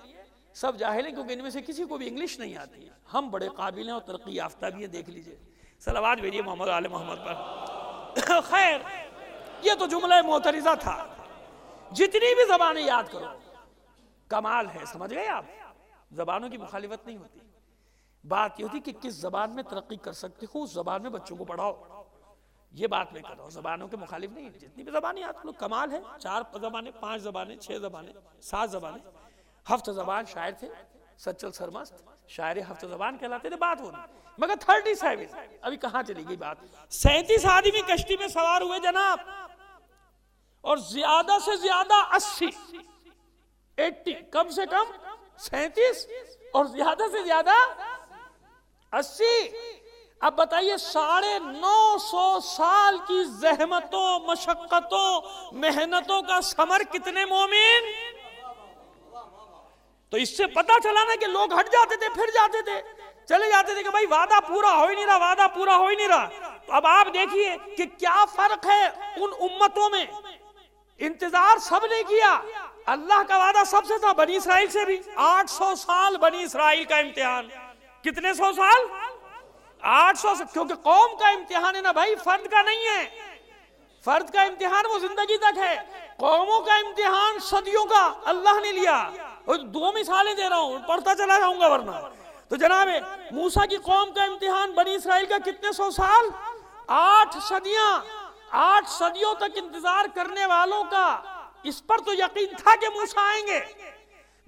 سب جاہل ہیں، کیونکہ ان میں سے کسی کو بھی انگلش نہیں آتی. ہم بڑے قابل ہیں اور ترقی یافتہ بھی ہیں. دیکھ لیجئے. صلوات بھیجئے محمد آل محمد پر. خیر، یہ تو جملہ معترضہ تھا. جتنی بھی زبانیں یاد کرو کمال ہے. سمجھ گئے آپ؟ زبانوں کی مخالفت نہیں ہوتی. بات یہ ہوتی کہ کس زبان میں ترقی کر سکتے ہو اس زبان میں بچوں کو پڑھاؤ. یہ بات میں کر رہا ہوں. زبانوں کے مخالف نہیں. جتنی بھی زبانیں یاد کرو کمال ہے. 4 زبانیں، 5 زبانیں، 6 زبانیں، 7 زبانیں. 7 زبان شاعر تھے سچل سرمست، شاعر 7 زبان کہلاتے تھے. بات ہو رہی مگر 37 ابھی کہاں چلی گئی بات. 37 آدمی کشتی میں سوار ہوئے جناب، اور زیادہ سے زیادہ 80 کم سے کم 37 اور زیادہ سے زیادہ 80. اب بتائیے 950 سال کی زحمتوں، مشقتوں، محنتوں کا ثمر کتنے مومن. تو اس سے پتا چلا نا کہ لوگ ہٹ جاتے تھے، پھر جاتے تھے، چلے جاتے تھے کہ بھائی وعدہ پورا ہو ہی نہیں رہا، وعدہ پورا ہو ہی نہیں رہا. تو اب آپ دیکھیے کہ کیا فرق ہے ان امتوں میں. انتظار سب نے کیا، اللہ کا وعدہ سب سے تھا، بنی اسرائیل سے بھی. 800 سال بنی اسرائیل کا امتحان. کتنے 100 سال؟ 800 سے. کیونکہ قوم کا امتحان ہے نا بھائی، فرد کا نہیں ہے. فرد کا امتحان وہ زندگی تک ہے. قوموں کا امتحان صدیوں کا اللہ نے لیا. اور 2 مثالیں دے رہا ہوں، پڑھتا چلا جاؤں گا ورنہ. تو جناب موسیٰ کی قوم کا امتحان بنی اسرائیل کا کتنے 100 سال؟ 8 صدیاں. 8 صدیوں تک انتظار کرنے والوں کا اس پر تو یقین تھا کہ موسیٰ آئیں گے،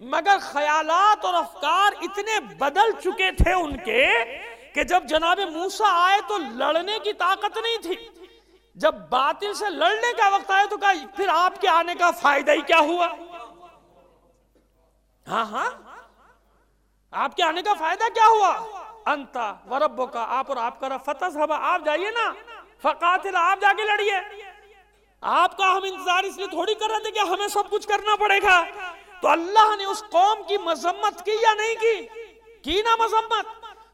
مگر خیالات اور افکار اتنے بدل چکے تھے ان کے کہ جب جناب موسیٰ آئے تو لڑنے کی طاقت نہیں تھی. جب باطل سے لڑنے کا وقت آئے تو کہا پھر آپ کے آنے کا فائدہ ہی کیا ہوا. ہاں آپ کے آنے کا فائدہ کیا ہوا. انتا وربکا، آپ اور آپ کا رب، فتذہبا، آپ جائیے نا، فقاتل، آپ جا کے لڑیے. آپ کا ہم انتظار اس لیے تھوڑی کر رہے تھے کہ ہمیں سب کچھ کرنا پڑے گا. تو اللہ نے اس قوم کی مذمت کی یا نہیں کی نا مذمت.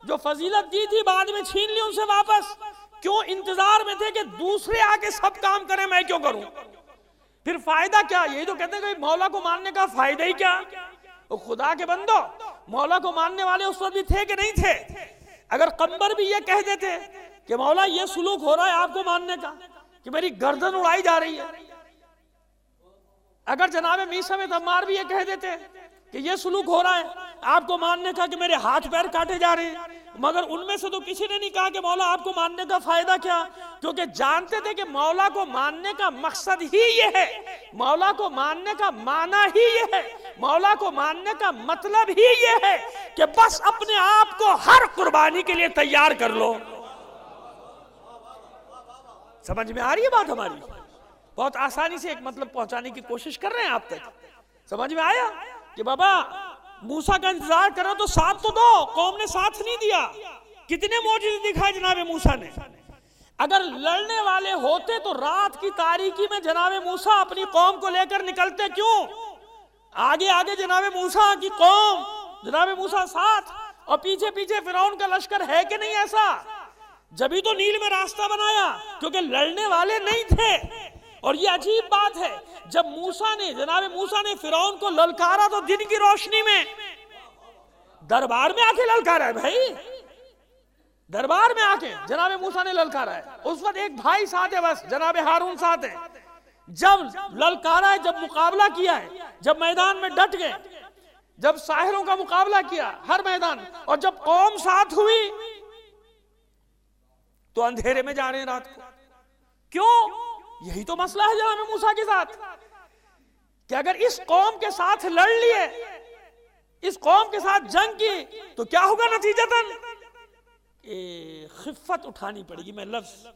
جو فضیلت دی تھی بعد میں چھین لی ان سے واپس. کیوں؟ انتظار میں تھے کہ دوسرے آگے سب کام کریں، میں کیوں کروں. پھر فائدہ کیا؟ یہی تو کہتے ہیں کہ مولا کو ماننے کا فائدہ ہی کیا. خدا کے بندو، مولا کو ماننے والے اس وقت بھی تھے کہ نہیں تھے؟ اگر قمبر بھی یہ کہہ دیتے کہ مولا یہ سلوک ہو رہا ہے آپ کو ماننے کا کہ میری گردن اڑائی جا رہی ہے، اگر جناب میثم عمار بھی یہ کہہ دیتے کہ یہ سلوک ہو رہا ہے آپ کو ماننے کا کہ میرے ہاتھ پیر کاٹے جا رہے ہیں، مگر ان میں سے تو کسی نے نہیں کہا کہ مولا آپ کو ماننے کا فائدہ کیا، کیونکہ جانتے تھے کہ مولا کو ماننے کا مقصد ہی یہ ہے، مولا کو ماننے کا معنی ہی یہ ہے، مولا کو ماننے کا مطلب ہی یہ ہے کہ بس اپنے آپ کو ہر قربانی کے لیے تیار کر لو۔ سمجھ میں آ رہی ہے بات ہماری؟ بہت آسانی سے ایک مطلب پہنچانے کی کوشش کر رہے ہیں آپ تک۔ سمجھ میں آیا کہ بابا موسیٰ کا انتظار کرو تو ساتھ تو دو، قوم نے ساتھ نہیں دیا۔ کتنے معجزے دکھائے جناب موسیٰ نے؟ اگر لڑنے والے ہوتے تو رات کی تاریکی میں جناب موسیٰ اپنی قوم کو لے کر نکلتے کیوں؟ آگے آگے جناب موسیٰ کی قوم، جناب موسیٰ ساتھ، اور پیچھے پیچھے فرعون کا لشکر ہے کہ نہیں ایسا؟ جبھی تو نیل میں راستہ بنایا، کیونکہ لڑنے والے نہیں تھے۔ اور یہ عجیب بات ہے، جب جناب موسیٰ نے فرعون کو للکارا تو دن کی روشنی میں، دربار میں آ کے للکارا ہے بھائی، دربار میں آ کے جناب موسیٰ نے للکارا ہے۔ اس وقت ایک بھائی ساتھ ہے، بس جناب ہارون ساتھ ہے۔ جب للکارا ہے، جب مقابلہ کیا ہے، جب میدان میں ڈٹ گئے، جب ساحروں کا مقابلہ کیا ہر میدان، اور جب قوم ساتھ ہوئی تو اندھیرے میں جا رہے ہیں رات کو۔ کیوں؟ یہی تو مسئلہ ہے جناب موسیٰ کے ساتھ، کہ اگر اس قوم کے ساتھ لڑ لیے، اس قوم کے ساتھ جنگ کی، تو کیا ہوگا نتیجتاً؟ خفت اٹھانی پڑے گی۔ میں لفظ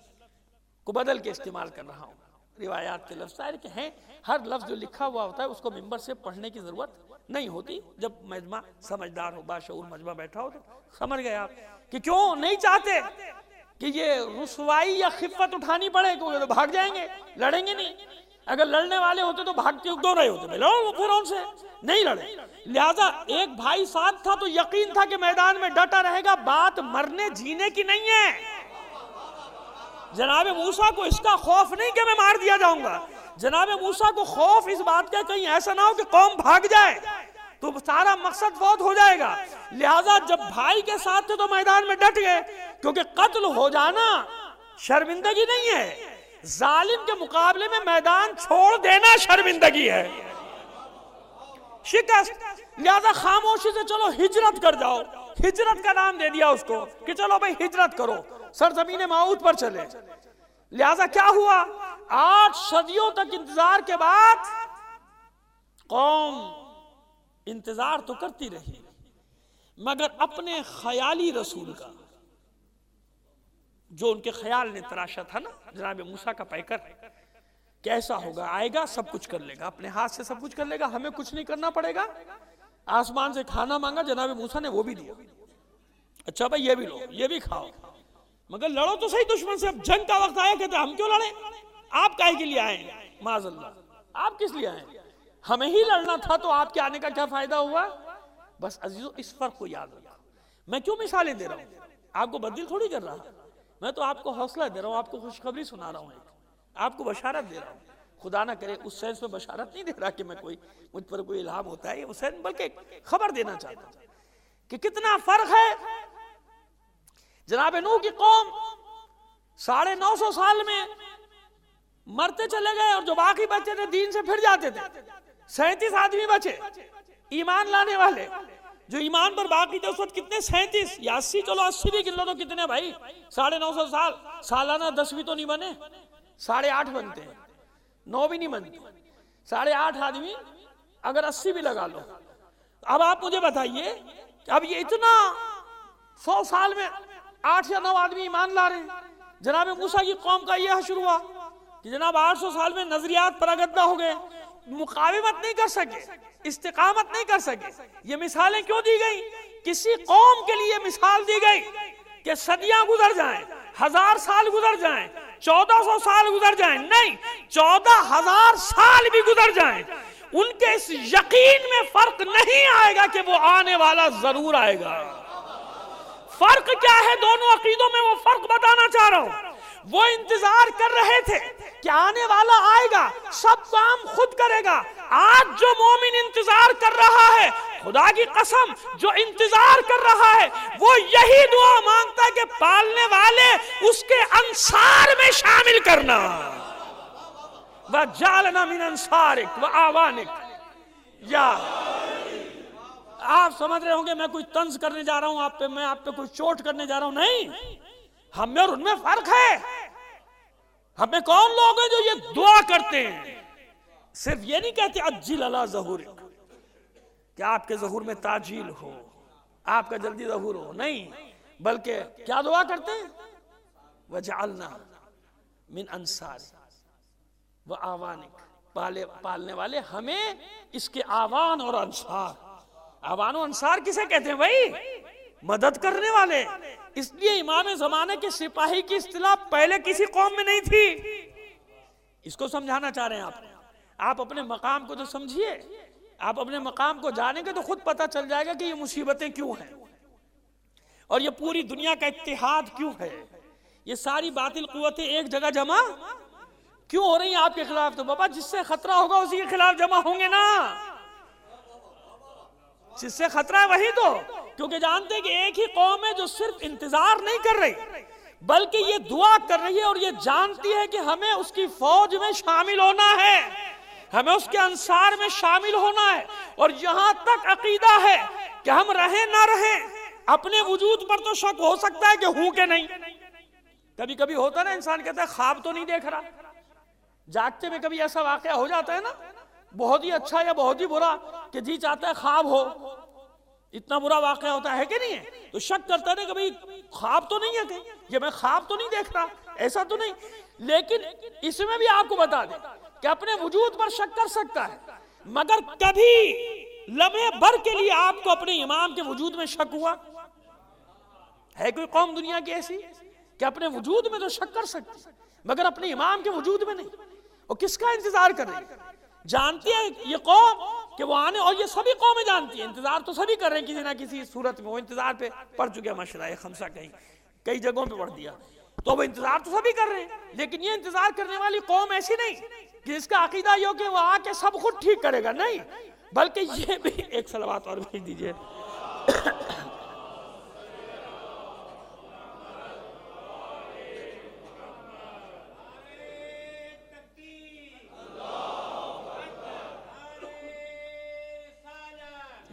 کو بدل کے استعمال کر رہا ہوں، روایات کے لفظ ظاہر کہ ہیں، ہر لفظ جو لکھا ہوا ہوتا ہے اس کو ممبر سے پڑھنے کی ضرورت نہیں ہوتی۔ جب مجمع سمجھدار ہو، باشعور مجمع بیٹھا ہو تو سمجھ گئے آپ کہ کیوں نہیں چاہتے کہ یہ رسوائی یا خفت اٹھانی پڑے، کیونکہ تو بھاگ جائیں گے، لڑیں گے نہیں۔ اگر لڑنے والے ہوتے تو بھاگ کے دو رہے ہوتے، لڑو فرعون سے، نہیں لڑے۔ لہذا ایک بھائی ساتھ تھا تو یقین تھا کہ میدان میں ڈٹا رہے گا، بات مرنے جینے کی نہیں ہے۔ جناب موسیٰ کو اس کا خوف نہیں کہ میں مار دیا جاؤں گا، جناب موسیٰ کو خوف اس بات کا کہیں ایسا نہ ہو کہ قوم بھاگ جائے تو سارا مقصد فوت ہو جائے گا۔ لہٰذا جب بھائی کے ساتھ تھے تو میدان میں ڈٹ گئے، کیونکہ قتل ہو جانا شرمندگی نہیں ہے، ظالم کے مقابلے میں میدان چھوڑ دینا شرمندگی ہے، شکست۔ لہذا خاموشی سے چلو ہجرت کر جاؤ، ہجرت کا نام دے دیا اس کو کہ چلو بھائی ہجرت کرو، سرزمین موعود پر چلے۔ لہذا کیا ہوا؟ 8 صدیوں تک انتظار کے بعد قوم انتظار تو کرتی رہی، مگر اپنے خیالی رسول کا، جو ان کے خیال نے تراشا تھا نا جناب موسیٰ کا پیکر، کیسا ہوگا، آئے گا سب کچھ کر لے گا، اپنے ہاتھ سے سب کچھ کر لے گا، ہمیں کچھ نہیں کرنا پڑے گا۔ آسمان سے کھانا مانگا، جناب موسیٰ نے وہ بھی دیا، اچھا بھائی یہ بھی لو، یہ بھی کھاؤ، مگر لڑو تو صحیح دشمن سے۔ اب جنگ کا وقت آیا، کہتے ہم کیوں لڑیں، آپ کاہے کے لیے آئے ہیں، معاذ اللہ آپ کس لیے آئے ہیں، ہمیں ہی لڑنا تھا تو آپ کے آنے کا کیا فائدہ ہوا؟ بس عزیزو اس فرق کو یاد رکھا۔ میں کیوں مثالیں دے رہا ہوں، آپ کو بدل تھوڑی کر رہا، میں تو آپ کو حوصلہ دے رہا ہوں، آپ کو خوشخبری سنا رہا ہوں، آپ کو بشارت دے رہا ہوں۔ خدا نہ کرے اس سینس میں بشارت نہیں دے رہا کہ میں مجھ پر کوئی الہام ہوتا ہے، اس سینس بلکہ خبر دینا چاہتا ہوں کہ کتنا فرق ہے۔ جناب نوح کی قوم 950 سال میں مرتے چلے گئے، اور جو باقی بچے تھے دین سے پھر جاتے تھے۔ 37 آدمی بچے ایمان لانے والے، جو ایمان پر باقی تھے اس وقت کتنے؟ 37 یا 80، چلو 80 بھی گن لو تو کتنے بھائی؟ 950 سال، سالانہ 10 بھی تو نہیں بنے، 8.5 بنتے ہیں، 9 بھی نہیں بنتے، 8.5 آدمی اگر 80 بھی لگا لو۔ اب آپ مجھے بتائیے اب یہ اتنا 100 سال میں 8 یا 9 آدمی ایمان لا رہے ہیں۔ جناب موسیٰ کی قوم کا یہ حشر ہوا کہ جناب 800 سال میں نظریات پراگندہ ہو گئے، مقاومت نہیں کر سکے، استقامت نہیں کر سکے۔ یہ مثالیں کیوں دی گئی؟ کسی قوم کے لیے مثال دی گئی کہ صدیاں گزر جائیں، 1000 سال گزر جائیں، 1400 سال گزر جائیں، نہیں 14000 سال بھی گزر جائیں، ان کے اس یقین میں فرق نہیں آئے گا کہ وہ آنے والا ضرور آئے گا۔ فرق کیا ہے دونوں عقیدوں میں؟ وہ فرق بتانا چاہ رہا ہوں۔ وہ انتظار کر رہے تھے کہ آنے والا آئے گا، سب کام خود کرے گا۔ آج جو مومن انتظار کر رہا ہے خدا کی قسم جو انتظار کر رہا ہے وہ یہی دعا مانگتا ہے کہ پالنے والے اس کے انصار میں شامل کرنا. وَجَعَلْنَا مِنْ أَنصَارِكَ وَأَعْوَانِكَ. یا آپ سمجھ رہے ہوں گے میں کوئی طنز کرنے جا رہا ہوں آپ پہ، میں آپ پہ کوئی چوٹ کرنے جا رہا ہوں. نہیں، ہم میں اور ان میں فرق ہے. ہم میں کون لوگ ہیں جو یہ دعا کرتے ہیں؟ صرف یہ نہیں کہتے عجل علی ظہورک کہ آپ کے ظہور میں تاجیل ہو، آپ کا جلدی ظہور ہو. نہیں، بلکہ کیا دعا کرتے ہیں؟ وَجَعَلْنَا مِنْ أَنصَارِكَ وَأَعْوَانِكَ. پالنے والے ہمیں اس کے آوان اور انصار. آوان و انصار کسے کہتے ہیں بھائی؟ مدد کرنے والے. اس لیے امام زمانے کے سپاہی کی اصطلاح پہلے کسی قوم میں نہیں تھی. اس کو سمجھانا چاہ رہے ہیں آپ اپنے مقام کو تو سمجھیے. آپ اپنے مقام کو جانیں گے تو خود پتہ چل جائے گا کہ یہ مصیبتیں کیوں ہیں اور یہ پوری دنیا کا اتحاد کیوں ہے. یہ ساری باطل قوتیں ایک جگہ جمع کیوں ہو رہی ہیں آپ کے خلاف؟ تو بابا جس سے خطرہ ہوگا اسی کے خلاف جمع ہوں گے نا. جس سے خطرہ ہے وہی تو، کیونکہ جانتے ہیں کہ ایک ہی قوم ہے جو صرف انتظار نہیں کر رہی بلکہ یہ دعا کر رہی ہے اور یہ جانتی ہے کہ ہمیں اس کی فوج میں شامل ہونا ہے، ہمیں اس کے انصار میں شامل ہونا ہے. اور یہاں تک عقیدہ ہے کہ ہم رہیں نہ رہیں اپنے وجود پر تو شک ہو سکتا ہے کہ ہوں کہ نہیں. کبھی کبھی ہوتا نا، انسان کہتا ہے خواب تو نہیں دیکھ رہا. جاگتے میں کبھی ایسا واقعہ ہو جاتا ہے نا، بہت ہی اچھا یا بہت ہی برا، کہ جی چاہتا ہے خواب ہو. اتنا برا واقعہ ہوتا ہے کہ نہیں ہے؟ تو شک کرتا ہے کہ بھئی خواب تو نہیں ہے کہیں، یہ میں خواب تو نہیں دیکھ رہا، ایسا تو نہیں. لیکن اس میں بھی آپ کو بتا دیں کہ اپنے وجود پر شک کر سکتا ہے، مگر کبھی لمحے بھر کے لیے آپ کو اپنے امام کے وجود میں شک ہوا ہے؟ کوئی قوم دنیا کی ایسی کہ اپنے وجود میں تو شک کر سکتی مگر اپنے امام کے وجود میں نہیں؟ اور کس کا انتظار کر رہی ہے؟ جانتی ہے یہ قوم کہ وہ آنے، اور یہ سبھی قومیں جانتی ہیں انتظار تو سبھی کر رہے ہیں کسی نہ کسی صورت میں. وہ انتظار پہ پڑھ چکے مشرع خمسہ کئی جگہوں پہ پڑھ دیا، تو وہ انتظار تو سبھی کر رہے ہیں. لیکن یہ انتظار کرنے والی قوم ایسی نہیں کہ اس کا عقیدہ یہ ہو کہ وہ آ کے سب خود ٹھیک کرے گا. نہیں، بلکہ یہ بھی ایک صلوات اور بھیج دیجئے.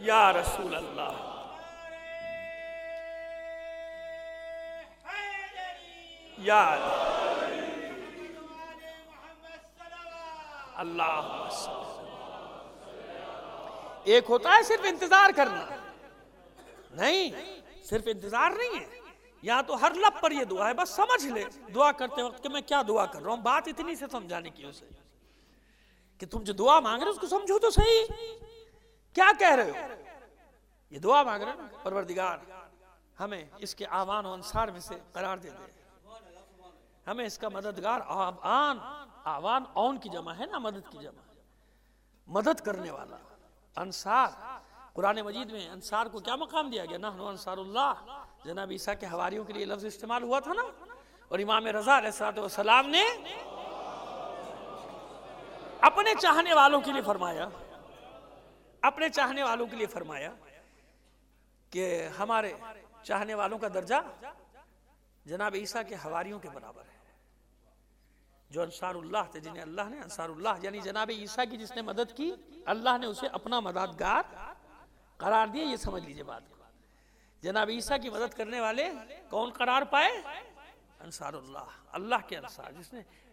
یا رسول اللہ، یا اللہ. ایک ہوتا ہے صرف انتظار کرنا، نہیں صرف انتظار نہیں ہے. یہاں تو ہر لب پر یہ دعا ہے، بس سمجھ لے دعا کرتے وقت کہ میں کیا دعا کر رہا ہوں. بات اتنی سے سمجھانے کی اسے کہ تم جو دعا مانگ رہے ہو اس کو سمجھو تو صحیح. کیا کہہ رہے ہو؟ یہ دعا مانگ رہے ہیں پروردگار ہمیں اس کے آوان و انصار میں سے قرار دے دے، ہمیں اس کا مددگار. آوان اون کی جمع ہے نا، مدد کی جمع، مدد کرنے والا. انصار، قرآن مجید میں انصار کو کیا مقام دیا گیا؟ نحن انصار اللہ. جناب عیسیٰ کے حواریوں کے لیے لفظ استعمال ہوا تھا نا، اور امام رضا علیہ السلام نے اپنے چاہنے والوں کے لیے فرمایا، اپنے چاہنے والوں کے لیے فرمایا کہ ہمارے چاہنے والوں کا درجہ جناب عیسیٰ کے حواریوں کے برابر ہے، جو انصار اللہ تھے، جنہیں اللہ نے انصار اللہ یعنی جناب عیسیٰ کی جس نے مدد کی، اللہ نے اسے اپنا مددگار قرار دیا. یہ سمجھ لیجئے بات کو. جناب عیسیٰ کی مدد کرنے والے کون قرار پائے؟ انصار اللہ، اللہ کے انصار.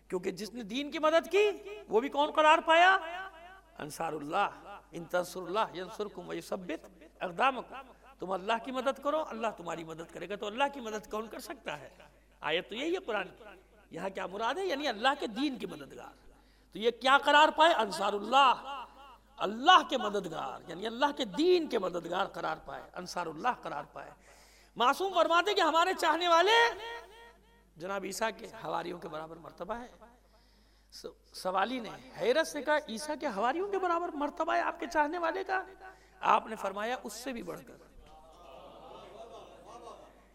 کیونکہ جس نے دین کی مدد کی وہ بھی کون قرار پایا؟ انصار اللہ. ان تنصر اللہ ینصرکم ویثبت اقدامکم. تم اللہ کی مدد کرو، اللہ تمہاری مدد کرے گا. تو اللہ کی مدد کون کر سکتا ہے؟ آیت تو یہی ہے قرآن کی. یہاں کیا مراد ہے؟ یعنی اللہ کے دین کی مددگار. تو یہ کیا قرار پائے؟ انصار اللہ، اللہ کے مددگار یعنی اللہ کے دین کے مددگار قرار پائے، انصار اللہ قرار پائے. معصوم فرماتے کہ ہمارے چاہنے والے جناب عیسیٰ کے حواریوں کے برابر مرتبہ ہے. سوالی نے حیرت سے کہا عیسیٰ کے حواریوں کے برابر مرتبہ ہے آپ کے چاہنے والے کا؟ آپ نے فرمایا اس سے بھی بڑھ کر.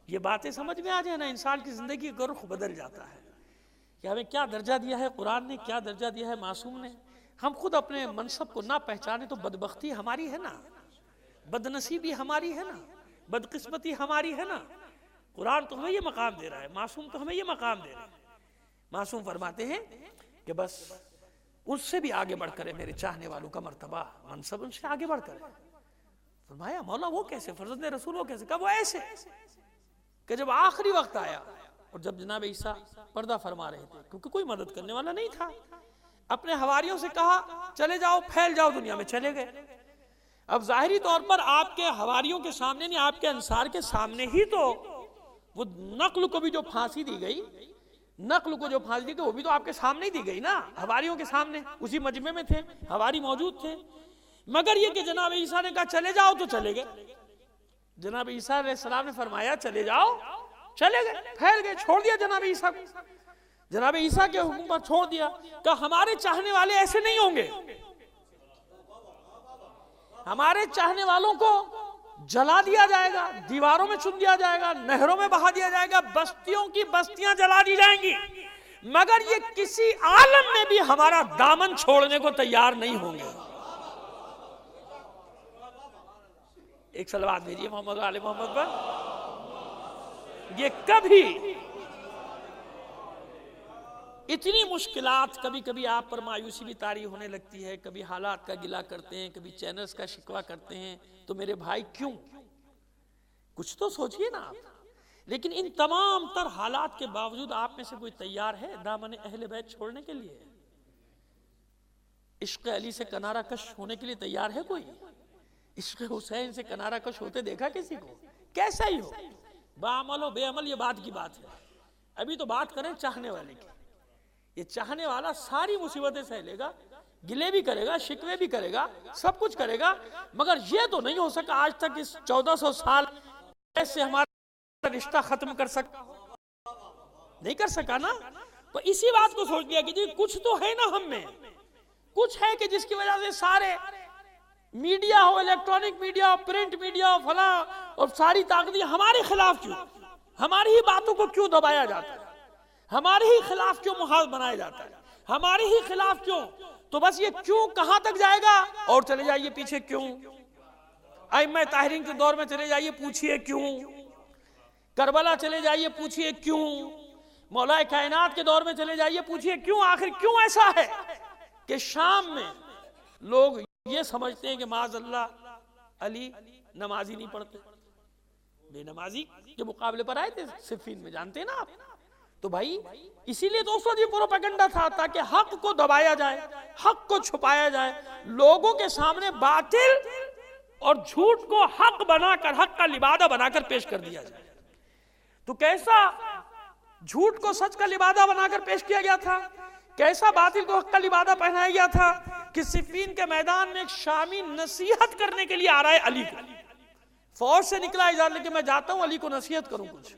یہ باتیں سمجھ میں آ جائے نا، انسان کی زندگی کا رخ بدل جاتا ہے کہ ہمیں کیا درجہ دیا ہے قرآن نے، کیا درجہ دیا ہے معصوم نے. ہم خود اپنے منصب کو نہ پہچانے تو بدبختی ہماری ہے نا. بدنصیبی ہماری ہے نا، بدقسمتی ہماری ہے نا. قرآن تو ہمیں یہ مقام دے رہا ہے، معصوم تو ہمیں یہ مقام دے رہا ہے. معصوم فرماتے ہیں کہ بس اس سے بھی آگے بڑھ کر ہے میرے چاہنے والوں کا مرتبہ منصب، ان سے آگے بڑھ کر ہے. فرمایا مولا وہ کیسے، فرزند رسول وہ کیسے؟ کہا وہ ایسے کہ جب آخری وقت آیا اور جب جناب عیسیٰ پردہ فرما رہے تھے، کیونکہ کوئی مدد کرنے والا نہیں تھا، اپنے حواریوں سے کہا چلے جاؤ پھیل جاؤ دنیا میں، چلے گئے. اب ظاہری طور پر آپ کے حواریوں کے سامنے نہیں، آپ کے انصار کے سامنے ہی تو وہ نقل کو بھی جو پھانسی دی گئی، نقل کو جو پھانسی دی گئی وہ بھی تو آپ کے سامنے ہی دی گئی نا، حواریوں کے سامنے. اسی مجمع میں تھے، حواری موجود تھے. مگر یہ کہ جناب عیسیٰ نے کہا چلے جاؤ تو چلے گئے. جناب عیسیٰ علیہ السلام نے فرمایا چلے جاؤ، چلے گئے، پھیل گئے، چھوڑ دیا جناب عیسیٰ کو. جناب عیسیٰ کے حکم پر چھوڑ دیا. کہ ہمارے چاہنے والے ایسے نہیں ہوں گے، ہمارے چاہنے والوں کو جلا دیا جائے گا، دیواروں میں چن دیا جائے گا، نہروں میں بہا دیا جائے گا، بستیوں کی بستیاں جلا دی جائیں گی، مگر یہ کسی عالم میں بھی ہمارا دامن چھوڑنے کو تیار نہیں ہوں گے. ایک صلوات بھیجیے محمد و آل محمد پر. یہ کبھی اتنی مشکلات، کبھی کبھی آپ پر مایوسی بھی طاری ہونے لگتی ہے، کبھی حالات کا گلہ کرتے ہیں، کبھی چینلز کا شکوہ کرتے ہیں، تو میرے بھائی کیوں؟ کچھ تو سوچئے نا آپ. لیکن ان تمام تر حالات کے باوجود آپ میں سے کوئی تیار ہے دامن اہل بیت چھوڑنے کے لیے؟ عشق علی سے کنارہ کش ہونے کے لیے تیار ہے کوئی؟ عشق حسین سے کنارہ کش ہوتے دیکھا کسی کو؟ کیسا ہی ہو، بعمل ہو بے عمل، یہ بات کی بات ہے. ابھی تو بات کریں چاہنے والے کی. یہ چاہنے والا ساری مصیبتیں سہ لے گا، گلے بھی کرے گا، شکوے بھی کرے گا، سب کچھ کرے گا، مگر یہ تو نہیں ہو سکا آج تک اس 1400 سال سے ہمارا رشتہ ختم کر سکا، نہیں کر سکا نا. تو اسی بات کو سوچ لیا کہ جی کچھ تو ہے نا ہم میں، کچھ ہے کہ جس کی وجہ سے سارے میڈیا ہو، الیکٹرانک میڈیا، پرنٹ میڈیا، فلاں اور ساری طاقتیں ہمارے خلاف کیوں، ہماری ہی باتوں کو کیوں دبایا جاتا ہے، ہمارے ہی خلاف کیوں محاذ بنایا جاتا ہے، ہمارے ہی خلاف کیوں؟ تو بس یہ کیوں کہاں تک جائے گا؟ اور چلے جائیے پیچھے کیوں، ائمہ طاہرین کے دور میں چلے جائیے پوچھئے کیوں، کربلا چلے جائیے پوچھئے کیوں، مولا کائنات کے دور میں چلے جائیے پوچھئے کیوں. آخر کیوں ایسا ہے کہ شام میں لوگ یہ سمجھتے ہیں کہ معاذ اللہ علی نمازی نہیں پڑھتے، بے نمازی کے مقابلے پر آئے تھے صفین میں، جانتے ہیں نا آپ. تو بھائی اسی لیے تو اس وقت یہ پروپیگنڈا تھا، تاکہ حق کو دبایا جائے، حق کو چھپایا جائے، لوگوں کے سامنے باطل اور جھوٹ کو حق بنا کر، حق کا لبادہ بنا کر پیش کر دیا جائے. تو کیسا جھوٹ کو سچ کا لبادہ بنا کر پیش کیا گیا تھا، کیسا باطل کو حق کا لبادہ پہنایا گیا تھا کہ صفین کے میدان میں ایک شامی نصیحت کرنے کے لیے آ رہا ہے علی کو، فوج سے نکلا اجازت لے کے میں جاتا ہوں علی کو نصیحت کروں کچھ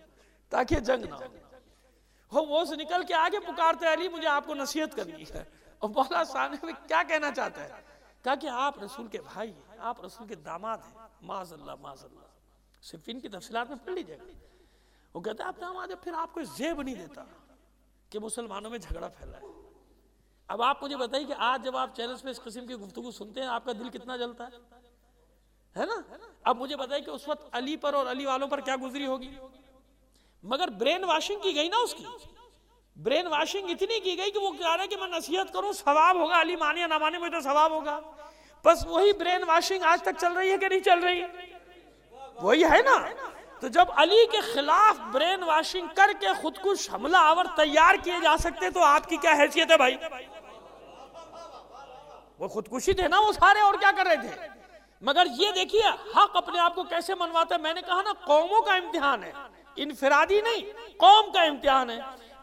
تاکہ جنگ نہ ہو. وہ سے نکل کے آگے پکارتے علی مجھے آپ کو نصیحت کرنی ہے. اور مولا سامنے میں کیا کہنا چاہتا ہے؟ کہا کہ آپ رسول کے بھائی ہیں، آپ رسول کے داماد ہیں. معاذ اللہ معاذ اللہ. صفین کی تفصیلات میں پڑھ لیجئے گا. وہ کہتا ہے آپ داماد ہیں، پھر آپ کو زیب نہیں دیتا کہ مسلمانوں میں جھگڑا پھیلا ہے. اب آپ مجھے بتائیے کہ آج جب آپ چینلز پہ اس قسم کی گفتگو سنتے ہیں آپ کا دل کتنا جلتا ہے نا؟ اب مجھے بتائیے کہ اس وقت علی پر اور علی والوں پر کیا گزری ہوگی؟ مگر برین واشنگ کی گئی نا، اس کی برین واشنگ اتنی کی گئی کہ وہ کہہ رہا ہے کہ میں نصیحت کروں ثواب ہوگا، علی مانے یا نہ مانے مجھے تو ثواب ہوگا. بس وہی برین واشنگ آج تک چل رہی ہے کہ نہیں چل رہی؟ وہی ہے نا. تو جب علی کے خلاف برین واشنگ کر کے خود کش حملہ آور تیار کیے جا سکتے تو آپ کی کیا حیثیت ہے بھائی؟ وہ خودکشی تھے نا وہ سارے، اور کیا کر رہے تھے؟ مگر یہ دیکھیے حق اپنے آپ کو کیسے منواتا ہے. میں نے کہا نا قوموں کا امتحان ہے، انفرادی نہیں، قوم کا امتحان ہے.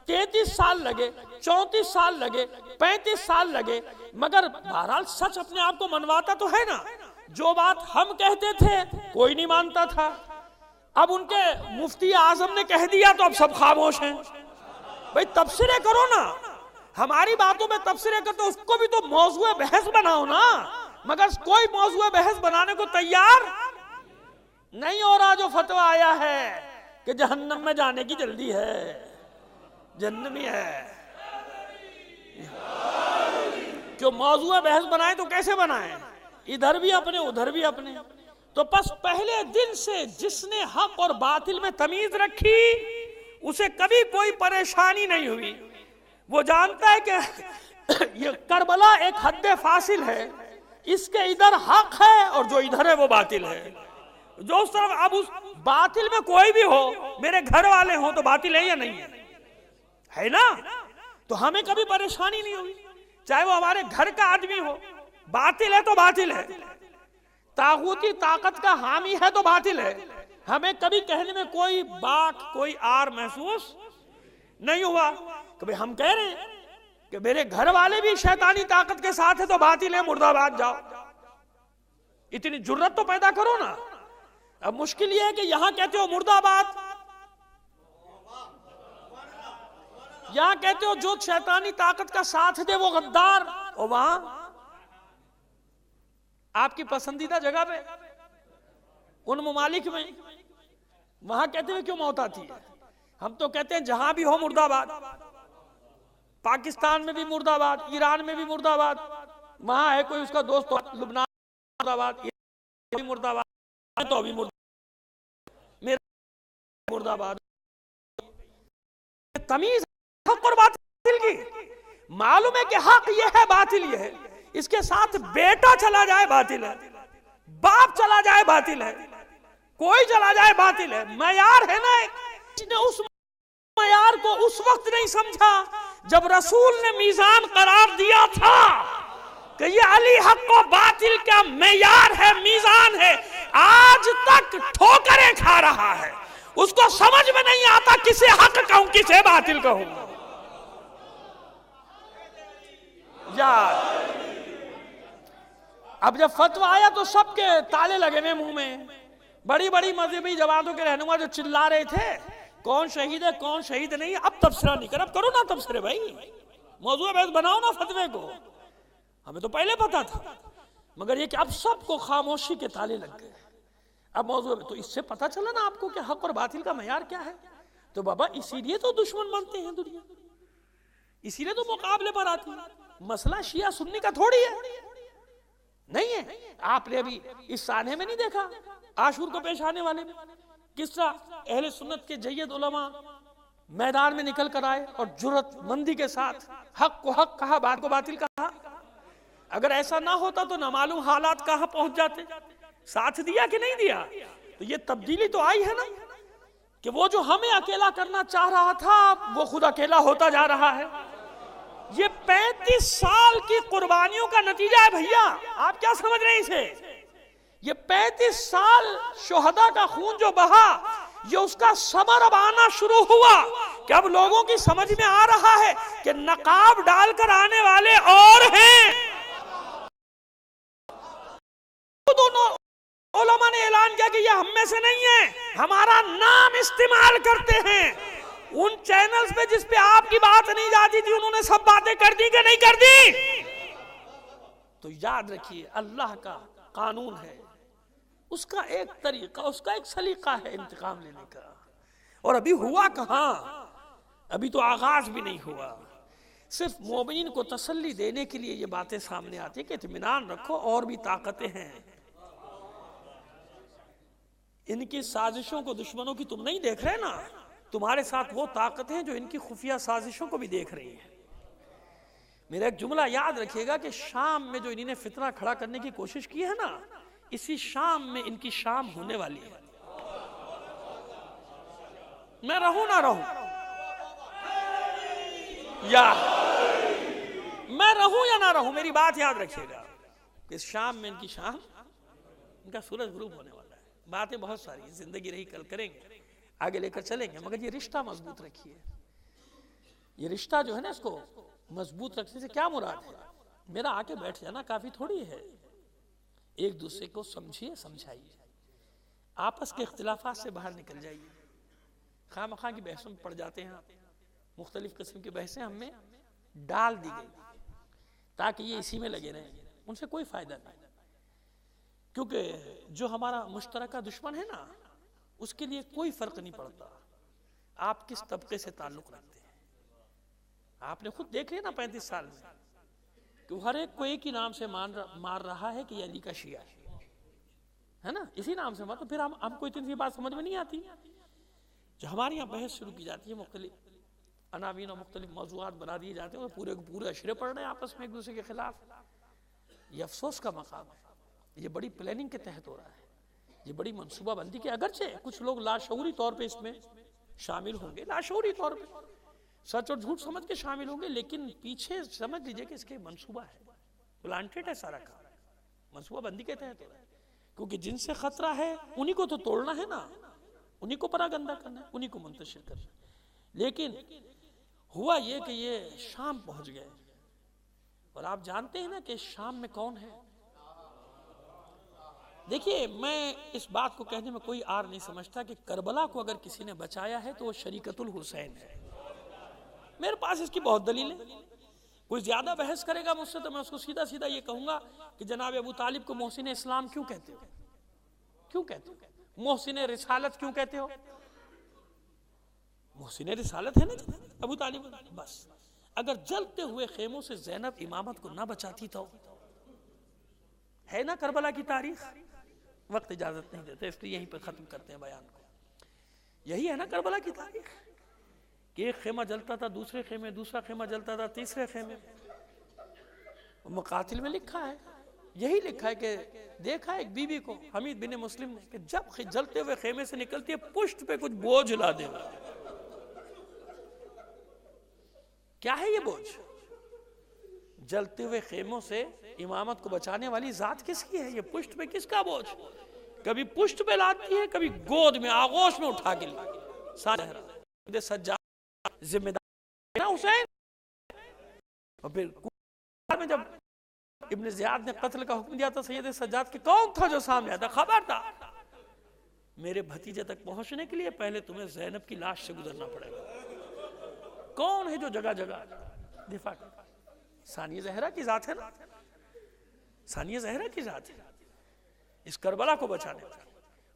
33 سال لگے، 34 سال لگے، 35 سال لگے، مگر بہرحال سچ اپنے آپ کو منواتا تو ہے نا. جو بات ہم کہتے تھے کوئی نہیں مانتا تھا، اب ان کے مفتی اعظم نے کہہ دیا تو اب سب خاموش ہیں. بھئی تبصرے کرو نا، ہماری باتوں میں تبصرے کرتے اس کو بھی تو موضوع بحث بناؤ نا. مگر کوئی موضوع بحث بنانے کو تیار نہیں ہو رہا. جو فتویٰ آیا ہے کہ جہنم میں جانے کی جلدی ہے، جہنمی ہے، کہ موضوع بحث بنائیں تو کیسے بنائیں؟ ادھر بھی اپنے ادھر بھی اپنے. تو پس پہلے دن سے جس نے حق اور باطل میں تمیز رکھی اسے کبھی کوئی پریشانی نہیں ہوئی. وہ جانتا ہے کہ یہ کربلا ایک حد فاصل ہے، اس کے ادھر حق ہے اور جو ادھر ہے وہ باطل ہے. جو اس طرف اب اس باطل میں کوئی بھی ہو، میرے گھر والے ہوں تو باطل ہے یا نہیں ہے نا؟ تو ہمیں کبھی پریشانی نہیں ہوئی، چاہے وہ ہمارے گھر کا آدمی ہو. باطل ہے تو باطل ہے، طاغوتی طاقت کا حامی ہے تو باطل ہے. ہمیں کبھی کہنے میں کوئی باک کوئی آر محسوس نہیں ہوا. کبھی ہم کہہ رہے ہیں کہ میرے گھر والے بھی شیطانی طاقت کے ساتھ ہے تو باطل ہے، مرد آباد جاؤ. اتنی جرت تو پیدا کرو نا. اب مشکل یہ ہے کہ یہاں کہتے ہو مرد آباد، یہاں کہتے ہو جو شیطانی طاقت کا ساتھ دے وہ غدار، اور وہاں آپ کی پسندیدہ جگہ پہ ان ممالک میں وہاں کہتے ہوئے کیوں موت آتی ہے؟ ہم تو کہتے ہیں جہاں بھی ہو مرد آباد. پاکستان میں بھی مرد آباد، ایران میں بھی مرد آباد، وہاں ہے کوئی اس کا دوست لبنان مرد آباد، یہ بھی مرد آباد، تو ابھی مرد آباد. تمیز حق اور باطل کی. معلوم ہے کہ حق یہ ہے باطل یہ ہے، اس کے ساتھ بیٹا چلا جائے باطل ہے، باپ چلا جائے باطل ہے، کوئی چلا جائے باطل ہے. معیار ہے نا، اس معیار کو اس وقت نہیں سمجھا جب رسول نے میزان قرار دیا تھا کہ یہ علی حق و باطل کا معیار ہے، میزان ہے. آج تک ٹھوکریں کھا رہا ہے، اس کو سمجھ میں نہیں آتا کسے حق کہوں کسے باطل کہوں. اب جب فتویٰ آیا تو سب کے تالے لگے ہوئے منہ میں. بڑی بڑی مذہبی جماعتوں کے رہنما جو چلا رہے تھے کون شہید ہے کون شہید نہیں، اب تبصرہ نہیں کر، اب کرو نا تبصرے بھائی، موضوع بحث بناؤ نا فتوے کو. ہمیں تو پہلے پتا تھا، مگر یہ کہ اب سب کو خاموشی کے تالے لگ گئے. اب موضوع تو اس سے پتا چلا نا آپ کو کہ حق اور باطل کا معیار کیا ہے. تو بابا اسی لیے تو دشمن بنتے ہیں دنیا، اسی لیے تو مقابلے پر آتی ہے. مسئلہ شیعہ سنی کا تھوڑی ہے، نہیں ہے. آپ نے ابھی اس سانحے میں نہیں دیکھا عاشور کو پیش آنے والے میں کس طرح اہل سنت کے جید علماء میدان میں نکل کر آئے اور جرت مندی کے ساتھ حق کو حق کہا، باطل کو باطل کہا. اگر ایسا نہ ہوتا تو نامعلوم حالات کہاں پہنچ جاتے. ساتھ دیا کہ نہیں دیا؟ تو یہ تبدیلی تو آئی ہے نا کہ وہ جو ہمیں اکیلا کرنا چاہ رہا تھا وہ خود اکیلا ہوتا جا رہا ہے. یہ 35 سال کی قربانیوں کا نتیجہ ہے بھیا. آپ کیا سمجھ رہے ہیں اسے؟ یہ 35 سال شہداء کا خون جو بہا، یہ اس کا ثمر اب آنا شروع ہوا کہ اب لوگوں کی سمجھ میں آ رہا ہے کہ نقاب ڈال کر آنے والے اور ہیں. دونوں علماء نے اعلان کیا کہ یہ ہم میں سے نہیں ہے، ہمارا نام استعمال کرتے ہیں. ان چینلز پہ جس پہ آپ کی بات نہیں جاتی تھی انہوں نے سب باتیں کر دی کہ نہیں کر دی؟ تو یاد رکھیے اللہ کا قانون ہے، اس کا ایک طریقہ، اس کا ایک سلیقہ ہے انتقام لینے کا. اور ابھی ہوا کہاں، ابھی تو آغاز بھی نہیں ہوا. صرف مومنین کو تسلی دینے کے لیے یہ باتیں سامنے آتی کہ اطمینان رکھو اور بھی طاقتیں ہیں. ان کی سازشوں کو دشمنوں کی تم نہیں دیکھ رہے نا، تمہارے ساتھ وہ طاقتیں ہیں جو ان کی خفیہ سازشوں کو بھی دیکھ رہی ہیں. میرا ایک جملہ یاد رکھیے گا کہ شام میں جو انہوں نے فتنہ کھڑا کرنے کی کوشش کی ہے نا، اسی شام میں ان کی شام ہونے والی ہے. میں رہوں نہ رہوں، میں رہوں یا نہ رہوں، میری بات یاد رکھیے گا کہ اس شام میں ان کی شام، ان کا سورج غروب ہونے والا ہے. باتیں بہت ساری ہیں، زندگی رہی کل کریں گے، آگے لے کر چلیں گے، مگر یہ رشتہ مضبوط رکھیے. یہ رشتہ جو ہے نا اس کو مضبوط رکھنے سے کیا مراد ہے؟ میرا آ کے بیٹھ جانا کافی تھوڑی ہے. ایک دوسرے کو سمجھیے، سمجھائیے، آپس کے اختلافات سے باہر نکل جائیے. خواہ مخواہ کی بحثوں میں پڑ جاتے ہیں، مختلف قسم کی بحثیں ہم میں ڈال دی گئی تاکہ یہ اسی میں لگے رہیں. ان سے کوئی فائدہ نہیں، کیونکہ جو ہمارا مشترکہ دشمن ہے نا، اس کے لیے کوئی فرق نہیں پڑتا آپ کس طبقے سے تعلق رکھتے ہیں. آپ نے خود دیکھ لیا نا 35 سال میں کہ ہر ایک کو ایک ہی نام سے مار رہا ہے کہ یہ علی کا شیعہ ہے. ہے نا، اسی نام سے مت، پھر ہم کو اتنی سی بات سمجھ میں نہیں آتی. جو ہمارے یہاں بحث شروع کی جاتی ہے، مختلف عناوین اور مختلف موضوعات بنا دیے جاتے ہیں اور پورے اشرے پڑھ رہے ہیں آپس میں ایک دوسرے کے خلاف. یہ افسوس کا مقام ہے. یہ بڑی پلاننگ کے تحت ہو رہا ہے، یہ بڑی منصوبہ بندی کے، اگرچہ کچھ لوگ لاشعوری طور پہ اس میں شامل ہوں گے، لاشعوری طور پہ سچ اور جھوٹ سمجھ کے شامل ہوں گے، لیکن پیچھے سمجھ لیجئے کہ اس کے منصوبہ ہے، پلانٹڈ ہے سارا کام، منصوبہ بندی کے تحت ہو رہا ہے. کیونکہ جن سے خطرہ ہے انہی کو تو توڑنا ہے نا، انہی کو پراگندہ کرنا ہے، انہی کو منتشر کرنا ہے. لیکن ہوا یہ کہ یہ شام پہنچ گئے، اور آپ جانتے ہیں نا کہ شام میں کون ہے. دیکھیے، میں اس بات کو کہنے میں کوئی عار نہیں سمجھتا کہ کربلا کو اگر کسی نے بچایا ہے تو وہ شریکت الحسین ہے. میرے پاس اس کی بہت دلیل ہے. کوئی زیادہ بحث کرے گا مجھ سے تو میں اس کو سیدھا سیدھا یہ کہوں گا کہ جناب ابو طالب کو محسن اسلام کیوں کہتے ہو؟ کیوں کہتے ہو؟ محسن رسالت کیوں کہتے ہو؟ محسن رسالت ہے نا ابو طالب. بس اگر جلتے ہوئے خیموں سے زینب امامت کو نہ بچاتی تو ہے نا کربلا کی تاریخ. وقت اجازت نہیں دیتے اس لیے یہیں پہ ختم کرتے ہیں بیان کو. یہی ہے نا کربلا کی تاریخ کہ ایک خیمہ جلتا تھا، دوسرے خیمے، دوسرا خیمہ جلتا تھا، تیسرے خیمے. مقاتل میں لکھا ہے، یہی لکھا ہے کہ دیکھا ایک بی بی کو حمید بن مسلم نے کہ جب جلتے ہوئے خیمے سے نکلتی ہے پشت پہ کچھ بوجھ لا دے. کیا ہے یہ بوجھ؟ جلتے ہوئے خیموں سے امامت کو بچانے والی ذات کس کی ہے؟ یہ پشت پہ کس کا بوجھ؟ کبھی پشت پہ لاتی ہے، کبھی گود میں آغوش میں اٹھا کے لاتی. سجاد ذمہ دار حسین. اور پھر میں جب ابن زیاد نے قتل کا حکم دیا تھا سید سجاد کے، کون تھا جو سامنے آتا؟ خبردار، میرے بھتیجے تک پہنچنے کے لیے پہلے تمہیں زینب کی لاش سے گزرنا پڑے گا. کون ہے جو جگہ جگہ دفاع کرتا؟ ثانیہ زہرا کی ذات ہے نا، ثانیہ زہرا کی ذات ہے اس کربلا کو بچانے والی.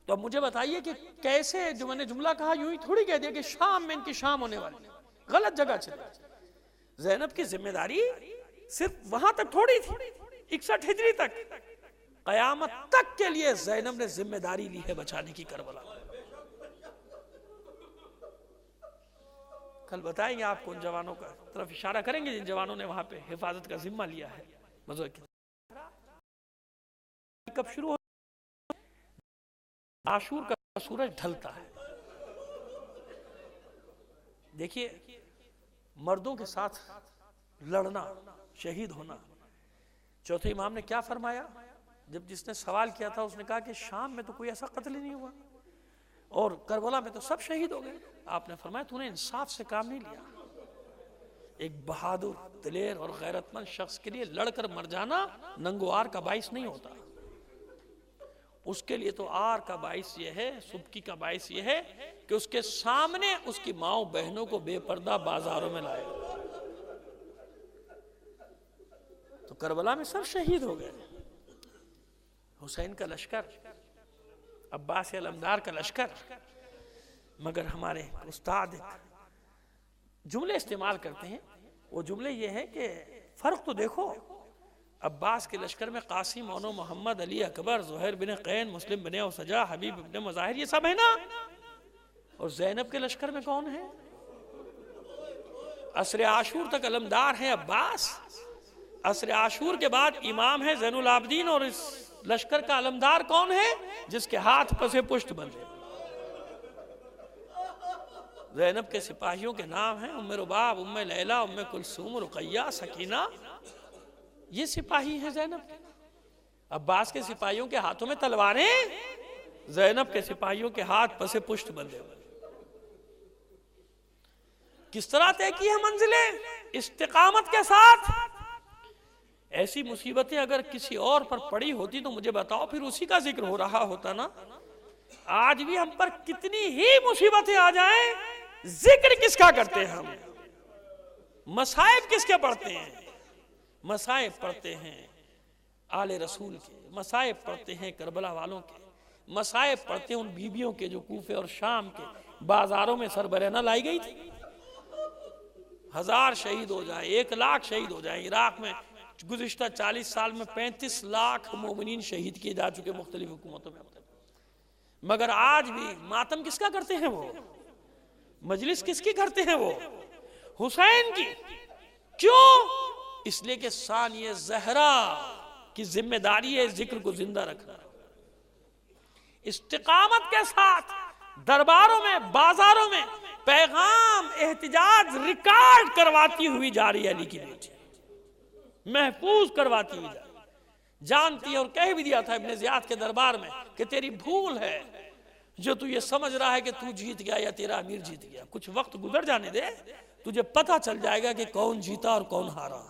تو اب مجھے بتائیے کہ کیسے، جو میں نے جملہ کہا یوں ہی تھوڑی کہہ دیا کہ شام میں ان کی شام ہونے والی، غلط جگہ چلے. زینب کی ذمہ داری صرف وہاں تک تھوڑی تھی، 61 ہجری تک، قیامت تک کے لیے زینب نے ذمہ داری لی ہے بچانے کی کربلا. کل بتائیں گے آپ کو ان جوانوں کا طرف اشارہ کریں گے جن جوانوں نے وہاں پہ حفاظت کا ذمہ لیا ہے. کب شروع ہو؟ عاشور کا سورج ڈھلتا ہے. دیکھیے، مردوں کے ساتھ لڑنا، شہید ہونا. چوتھے امام نے کیا فرمایا جب جس نے سوال کیا تھا؟ اس نے کہا کہ شام میں تو کوئی ایسا قتل ہی نہیں ہوا اور کربلا میں تو سب شہید ہو گئے. آپ نے فرمایا تو نے انصاف سے کام نہیں لیا. ایک بہادر، دلیر اور غیرت مند شخص کے لیے لڑ کر مر جانا ننگوار کا باعث نہیں ہوتا. اس کے لیے تو آر کا باعث یہ ہے، سبکی کا باعث یہ ہے کہ اس کے سامنے اس کی ماؤں بہنوں کو بے پردہ بازاروں میں لائے. تو کربلا میں سب شہید ہو گئے. حسین کا لشکر، عباس علمدار کا لشکر. مگر ہمارے استاد جملے استعمال کرتے ہیں، وہ جملے یہ ہیں کہ فرق تو دیکھو. عباس کے لشکر میں قاسم، اونو، محمد، علی اکبر، زہیر بن قین، مسلم بن اوسجا، حبیب بن مظاہر، یہ سب ہے نا. اور زینب کے لشکر میں کون ہے؟ عصر عاشور تک علمدار ہیں عباس. عصر عاشور کے بعد امام ہے زین العابدین. اور اس لشکر کا علمدار کون ہے؟ جس کے ہاتھ پسے پشت بندھے. زینب کے سپاہیوں کے نام ہیں ام رباب، ام لیلہ، ام کلثوم، رقیہ، سکینہ. یہ سپاہی ہیں زینب کے. عباس کے سپاہیوں کے ہاتھوں میں تلواریں، زینب کے سپاہیوں کے ہاتھ پسے پشت بندھے ہوئے. کس طرح طے کی ہے منزلیں؟ استقامت کے ساتھ. ایسی مصیبتیں اگر کسی اور پر پڑی ہوتی تو مجھے بتاؤ، پھر اسی کا ذکر ہو رہا ہوتا نا. آج بھی ہم پر کتنی ہی مصیبتیں آ جائیں، ذکر کس کا کرتے ہیں؟ ہم مصائب کس کے پڑھتے ہیں؟ مصائب پڑھتے ہیں آل رسول کے، مصائب پڑھتے ہیں کربلا والوں کے، مصائب پڑھتے ہیں ان بیبیوں کے جو کوفے اور شام کے بازاروں میں سربرہنہ لائی گئی تھی. 1000 شہید ہو جائیں، 1 لاکھ شہید ہو جائیں. عراق میں گزشتہ 40 سال میں 35 لاکھ مومنین شہید کیے جا چکے مختلف حکومتوں میں. مگر آج بھی ماتم کس کا کرتے ہیں؟ وہ مجلس کس کی کرتے ہیں؟ وہ حسین کی۔ کیوں؟ اس لیے کہ ثانیہ زہرا کی ذمہ داری ہے ذکر کو زندہ رکھنا، استقامت کے ساتھ درباروں میں، بازاروں میں پیغام احتجاج ریکارڈ کرواتی ہوئی جا رہی ہے علی کی بیٹی، محفوظ کرواتی ہوئی جا رہی ہے، جانتی ہے اور کہہ بھی دیا تھا ابن زیاد کے دربار میں کہ تیری بھول ہے جو تو یہ سمجھ رہا ہے کہ تو جیت گیا یا تیرا امیر جیت گیا، کچھ وقت گزر جانے دے، تجھے پتہ چل جائے گا کہ کون جیتا اور کون ہارا۔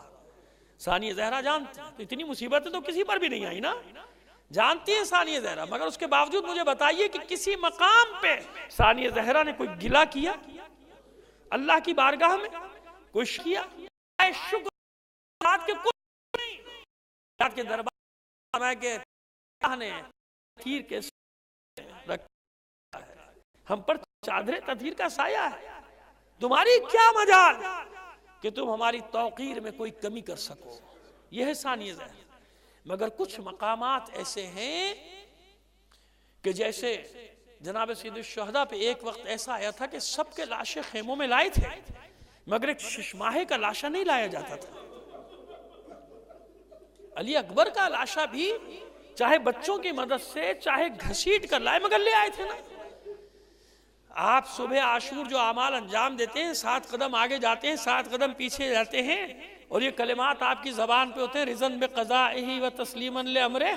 ثانیہ زہرا جانتی تو اتنی مصیبتیں تو کسی پر بھی نہیں آئی نا، جانتی ہے ثانیہ زہرا، مگر اس کے باوجود مجھے بتائیے کہ کسی مقام پہ ثانیہ زہرا نے کوئی گلہ کیا اللہ کی بارگاہ میں؟ کوئی کیا شکر کے کچھ نہیں کے دربار میں کہ اللہ نے تیر کے رکھا ہے، ہم پر چادر تطہیر کا سایہ ہے، تمہاری کیا مجال کہ تم ہماری توقیر میں کوئی کمی کر سکو، یہ ہے ثانیہ زہرا۔ مگر کچھ مقامات ایسے ہیں کہ جیسے جناب سید الشہداء پہ ایک وقت ایسا آیا تھا کہ سب کے لاشیں خیموں میں لائے تھے مگر ایک ششماہے کا لاشا نہیں لایا جاتا تھا۔ علی اکبر کا لاشا بھی چاہے بچوں کی مدد سے چاہے گھسیٹ کر لائے مگر لے آئے تھے نا۔ آپ صبح عاشور جو اعمال انجام دیتے ہیں، 7 قدم آگے جاتے ہیں، 7 قدم پیچھے جاتے ہیں، اور یہ کلمات آپ کی زبان پہ ہوتے ہیں، رضن بقضائہ و تسلیما لامرہ،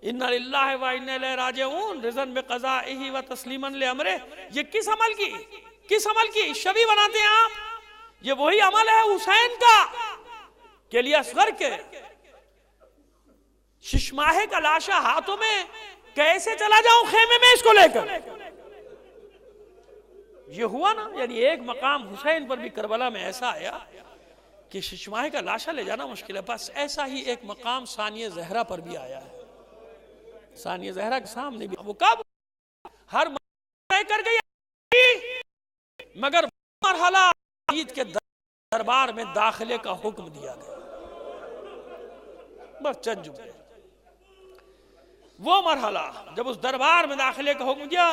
انا للہ و انا الیہ راجعون، رضن بقضائہ و تسلیما لامرہ، یہ کس عمل کی شبیہ بناتے ہیں آپ؟ یہ وہی عمل ہے حسین کا کہ علی اصغر کے ششماہے کا لاشا ہاتھوں میں کیسے چلا جاؤں خیمے میں اس کو لے کر، یہ ہوا نا۔ یعنی ایک مقام حسین پر بھی کربلا میں ایسا آیا کہ ششماہے کا لاشا لے جانا مشکل ہے، بس ایسا ہی ایک مقام ثانیہ زہرا پر بھی آیا ہے۔ ثانیہ زہرا کے سامنے بھی وہ کب ہر مرحلہ طے کر گئی، مگر مرحلہ عید کے دربار میں داخلے کا حکم دیا گیا، بس چند جملے، وہ مرحلہ جب اس دربار میں داخلے کا حکم دیا،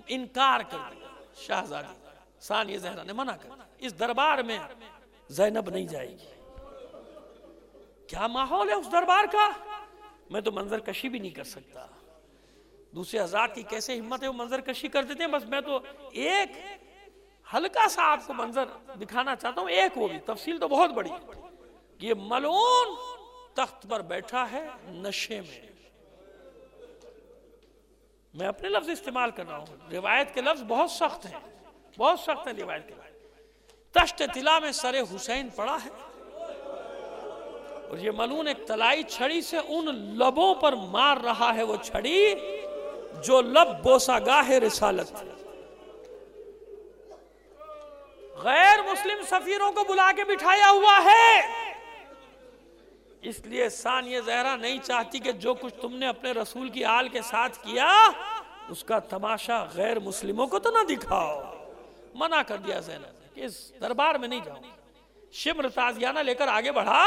انکار کر دیا شہزادی ثانیہ زہرا نے، منع کر دیا، اس دربار میں زینب نہیں جائے گی۔ کیا ماحول ہے اس دربار کا، میں تو منظر کشی بھی نہیں کر سکتا، دوسرے حضرات کی کیسے ہمت ہے وہ منظر کشی کر دیتے ہیں، بس میں تو ایک ہلکا سا آپ کو منظر دکھانا چاہتا ہوں، ایک وہ بھی، تفصیل تو بہت بڑی، یہ ملعون تخت پر بیٹھا ہے نشے میں، میں اپنے لفظ استعمال کر رہا ہوں، روایت کے لفظ بہت سخت ہیں، بہت سخت ہیں روایت کے لفظ، تشت طلا میں سر حسین پڑا ہے، اور یہ ملعون ایک طلائی چھڑی سے ان لبوں پر مار رہا ہے وہ چھڑی جو لب بوسہ گاہ رسالت تھے۔ غیر مسلم سفیروں کو بلا کے بٹھایا ہوا ہے، اس لیے ثانیہ زہرا نہیں چاہتی کہ جو کچھ تم نے اپنے رسول کی آل کے ساتھ کیا اس کا تماشا غیر مسلموں کو تو نہ دکھاؤ، منع کر دیا زینب کہ اس دربار میں نہیں جاؤں۔ شمر تازیانہ لے کر آگے بڑھا،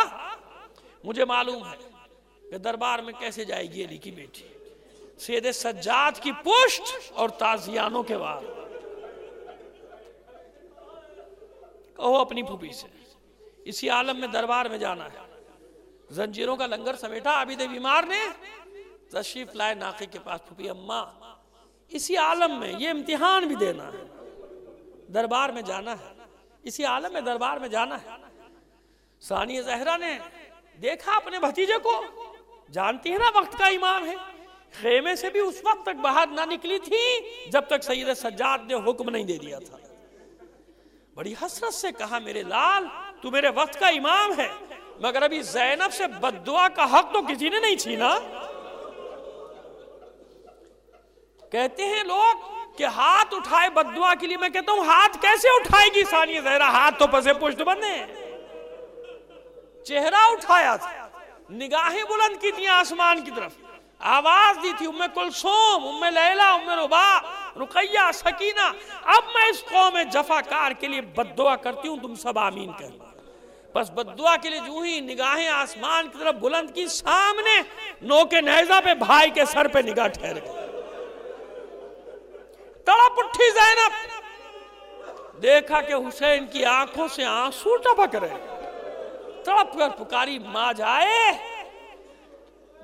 مجھے معلوم ہے کہ دربار میں کیسے جائے گی علی کی بیٹی، سید سجاد کی پشت اور تازیانوں کے وار، کہو اپنی پھوپھی سے اسی عالم میں دربار میں جانا ہے، زنجیروں کا لنگر سمیٹا عابد بیمار نے، تشریف لائے ناقے کے پاس، پھوپھی اماں اسی عالم میں یہ امتحان بھی دینا ہے، دربار میں جانا ہے، اسی عالم میں دربار میں جانا ہے۔ ثانیہ زہرا نے دیکھا اپنے بھتیجے کو، جانتی ہے نا وقت کا امام ہے، خیمے سے بھی اس وقت تک باہر نہ نکلی تھی جب تک سید سجاد نے حکم نہیں دے دیا تھا، بڑی حسرت سے کہا میرے لال تو میرے وقت کا امام ہے مگر ابھی زینب سے بد دعا کا حق تو کسی نے نہیں چھینا۔ کہتے ہیں لوگ کہ ہاتھ اٹھائے بد دعا کے لیے، میں کہتا ہوں ہاتھ کیسے اٹھائے گی ثانیہ زہرا، ہاتھ تو پسے پشت بندے ہیں، چہرہ اٹھایا تھا، نگاہیں بلند کی تھی آسمان کی طرف، آواز دی تھی ام کلثوم، ام لیلہ، ام ربا، رقیہ، سکینہ، اب میں اس قوم جفاکار کے لیے بد دعا کرتی ہوں، تم سب آمین کہنا۔ بس بد دعا کے لیے جو ہی نگاہیں آسمان کی طرف بلند کی، سامنے نوکے نیزہ پہ بھائی کے سر پہ نگاہ ٹھہر گئی، زینب، دیکھا کہ حسین کی آنکھوں سے آنسو ٹپک رہے، تڑپ کر پکاری ماں جائے،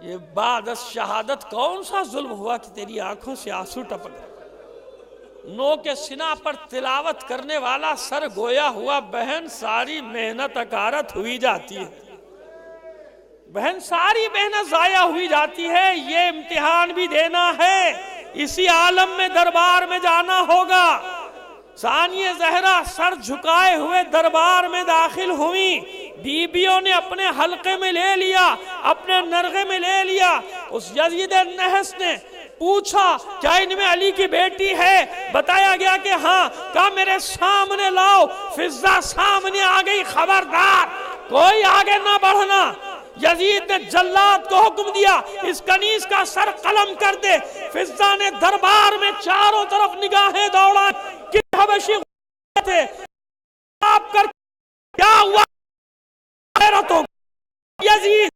یہ بعد از شہادت کون سا ظلم ہوا کہ تیری آنکھوں سے آنسو ٹپک رہے؟ نو کے سینہ پر تلاوت کرنے والا سر گویا ہوا، بہن ساری محنت اکارت ہوئی جاتی ہے، بہن ساری محنت ضائع ہوئی جاتی ہے، یہ امتحان بھی دینا ہے، اسی عالم میں دربار میں جانا ہوگا۔ ثانیہ زہرا سر جھکائے ہوئے دربار میں داخل ہوئیں، بیبیوں نے اپنے حلقے میں لے لیا، اپنے نرغے میں لے لیا۔ اس یزید النحس نے پوچھا کیا ان میں علی کی بیٹی ہے؟ بتایا گیا کہ ہاں۔ کہا میرے سامنے لاؤ۔ فضہ سامنے آ گئی، خبردار کوئی آگے نہ بڑھنا۔ یزید نے جلاد کو حکم دیا اس کنیز کا سر قلم کر دے۔ فضہ نے دربار میں چاروں طرف نگاہیں دوڑا کہ حبشی تھے، آپ کر کیا ہوا؟ غیرتوں یزید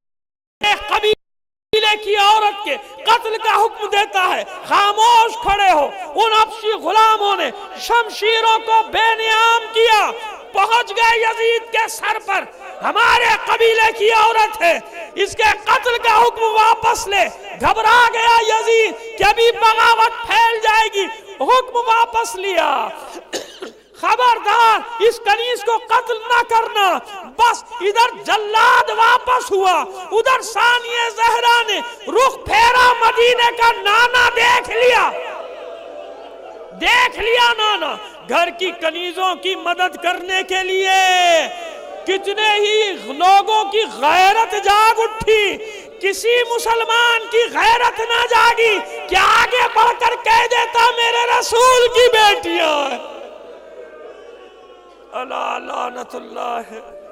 قبیلے کی عورت کے قتل کا حکم دیتا ہے، خاموش کھڑے ہو۔ ان حبشی غلاموں نے شمشیروں کو بے نیام کیا، پہنچ گئے یزید کے سر پر، ہمارے قبیلے کی عورت ہے، اس کے قتل کا حکم واپس لے۔ گھبرا گیا یزید کہ ابھی بغاوت پھیل جائے گی، حکم واپس لیا۔ خبردار اس کنیز کو قتل نہ کرنا۔ بس ادھر جلاد واپس ہوا، ادھر ثانیہ زہرا نے رخ پھیرا مدینے کا، نانا دیکھ لیا، دیکھ لیا نانا۔ گھر کی کنیزوں کی مدد کرنے کے لیے کتنے ہی لوگوں کی غیرت جاگ اٹھی، کسی مسلمان کی غیرت نہ جاگی کہ آگے بڑھ کر کہہ دیتا میرے رسول کی بیٹیاں۔ اللہ لعنت اللہ ہے۔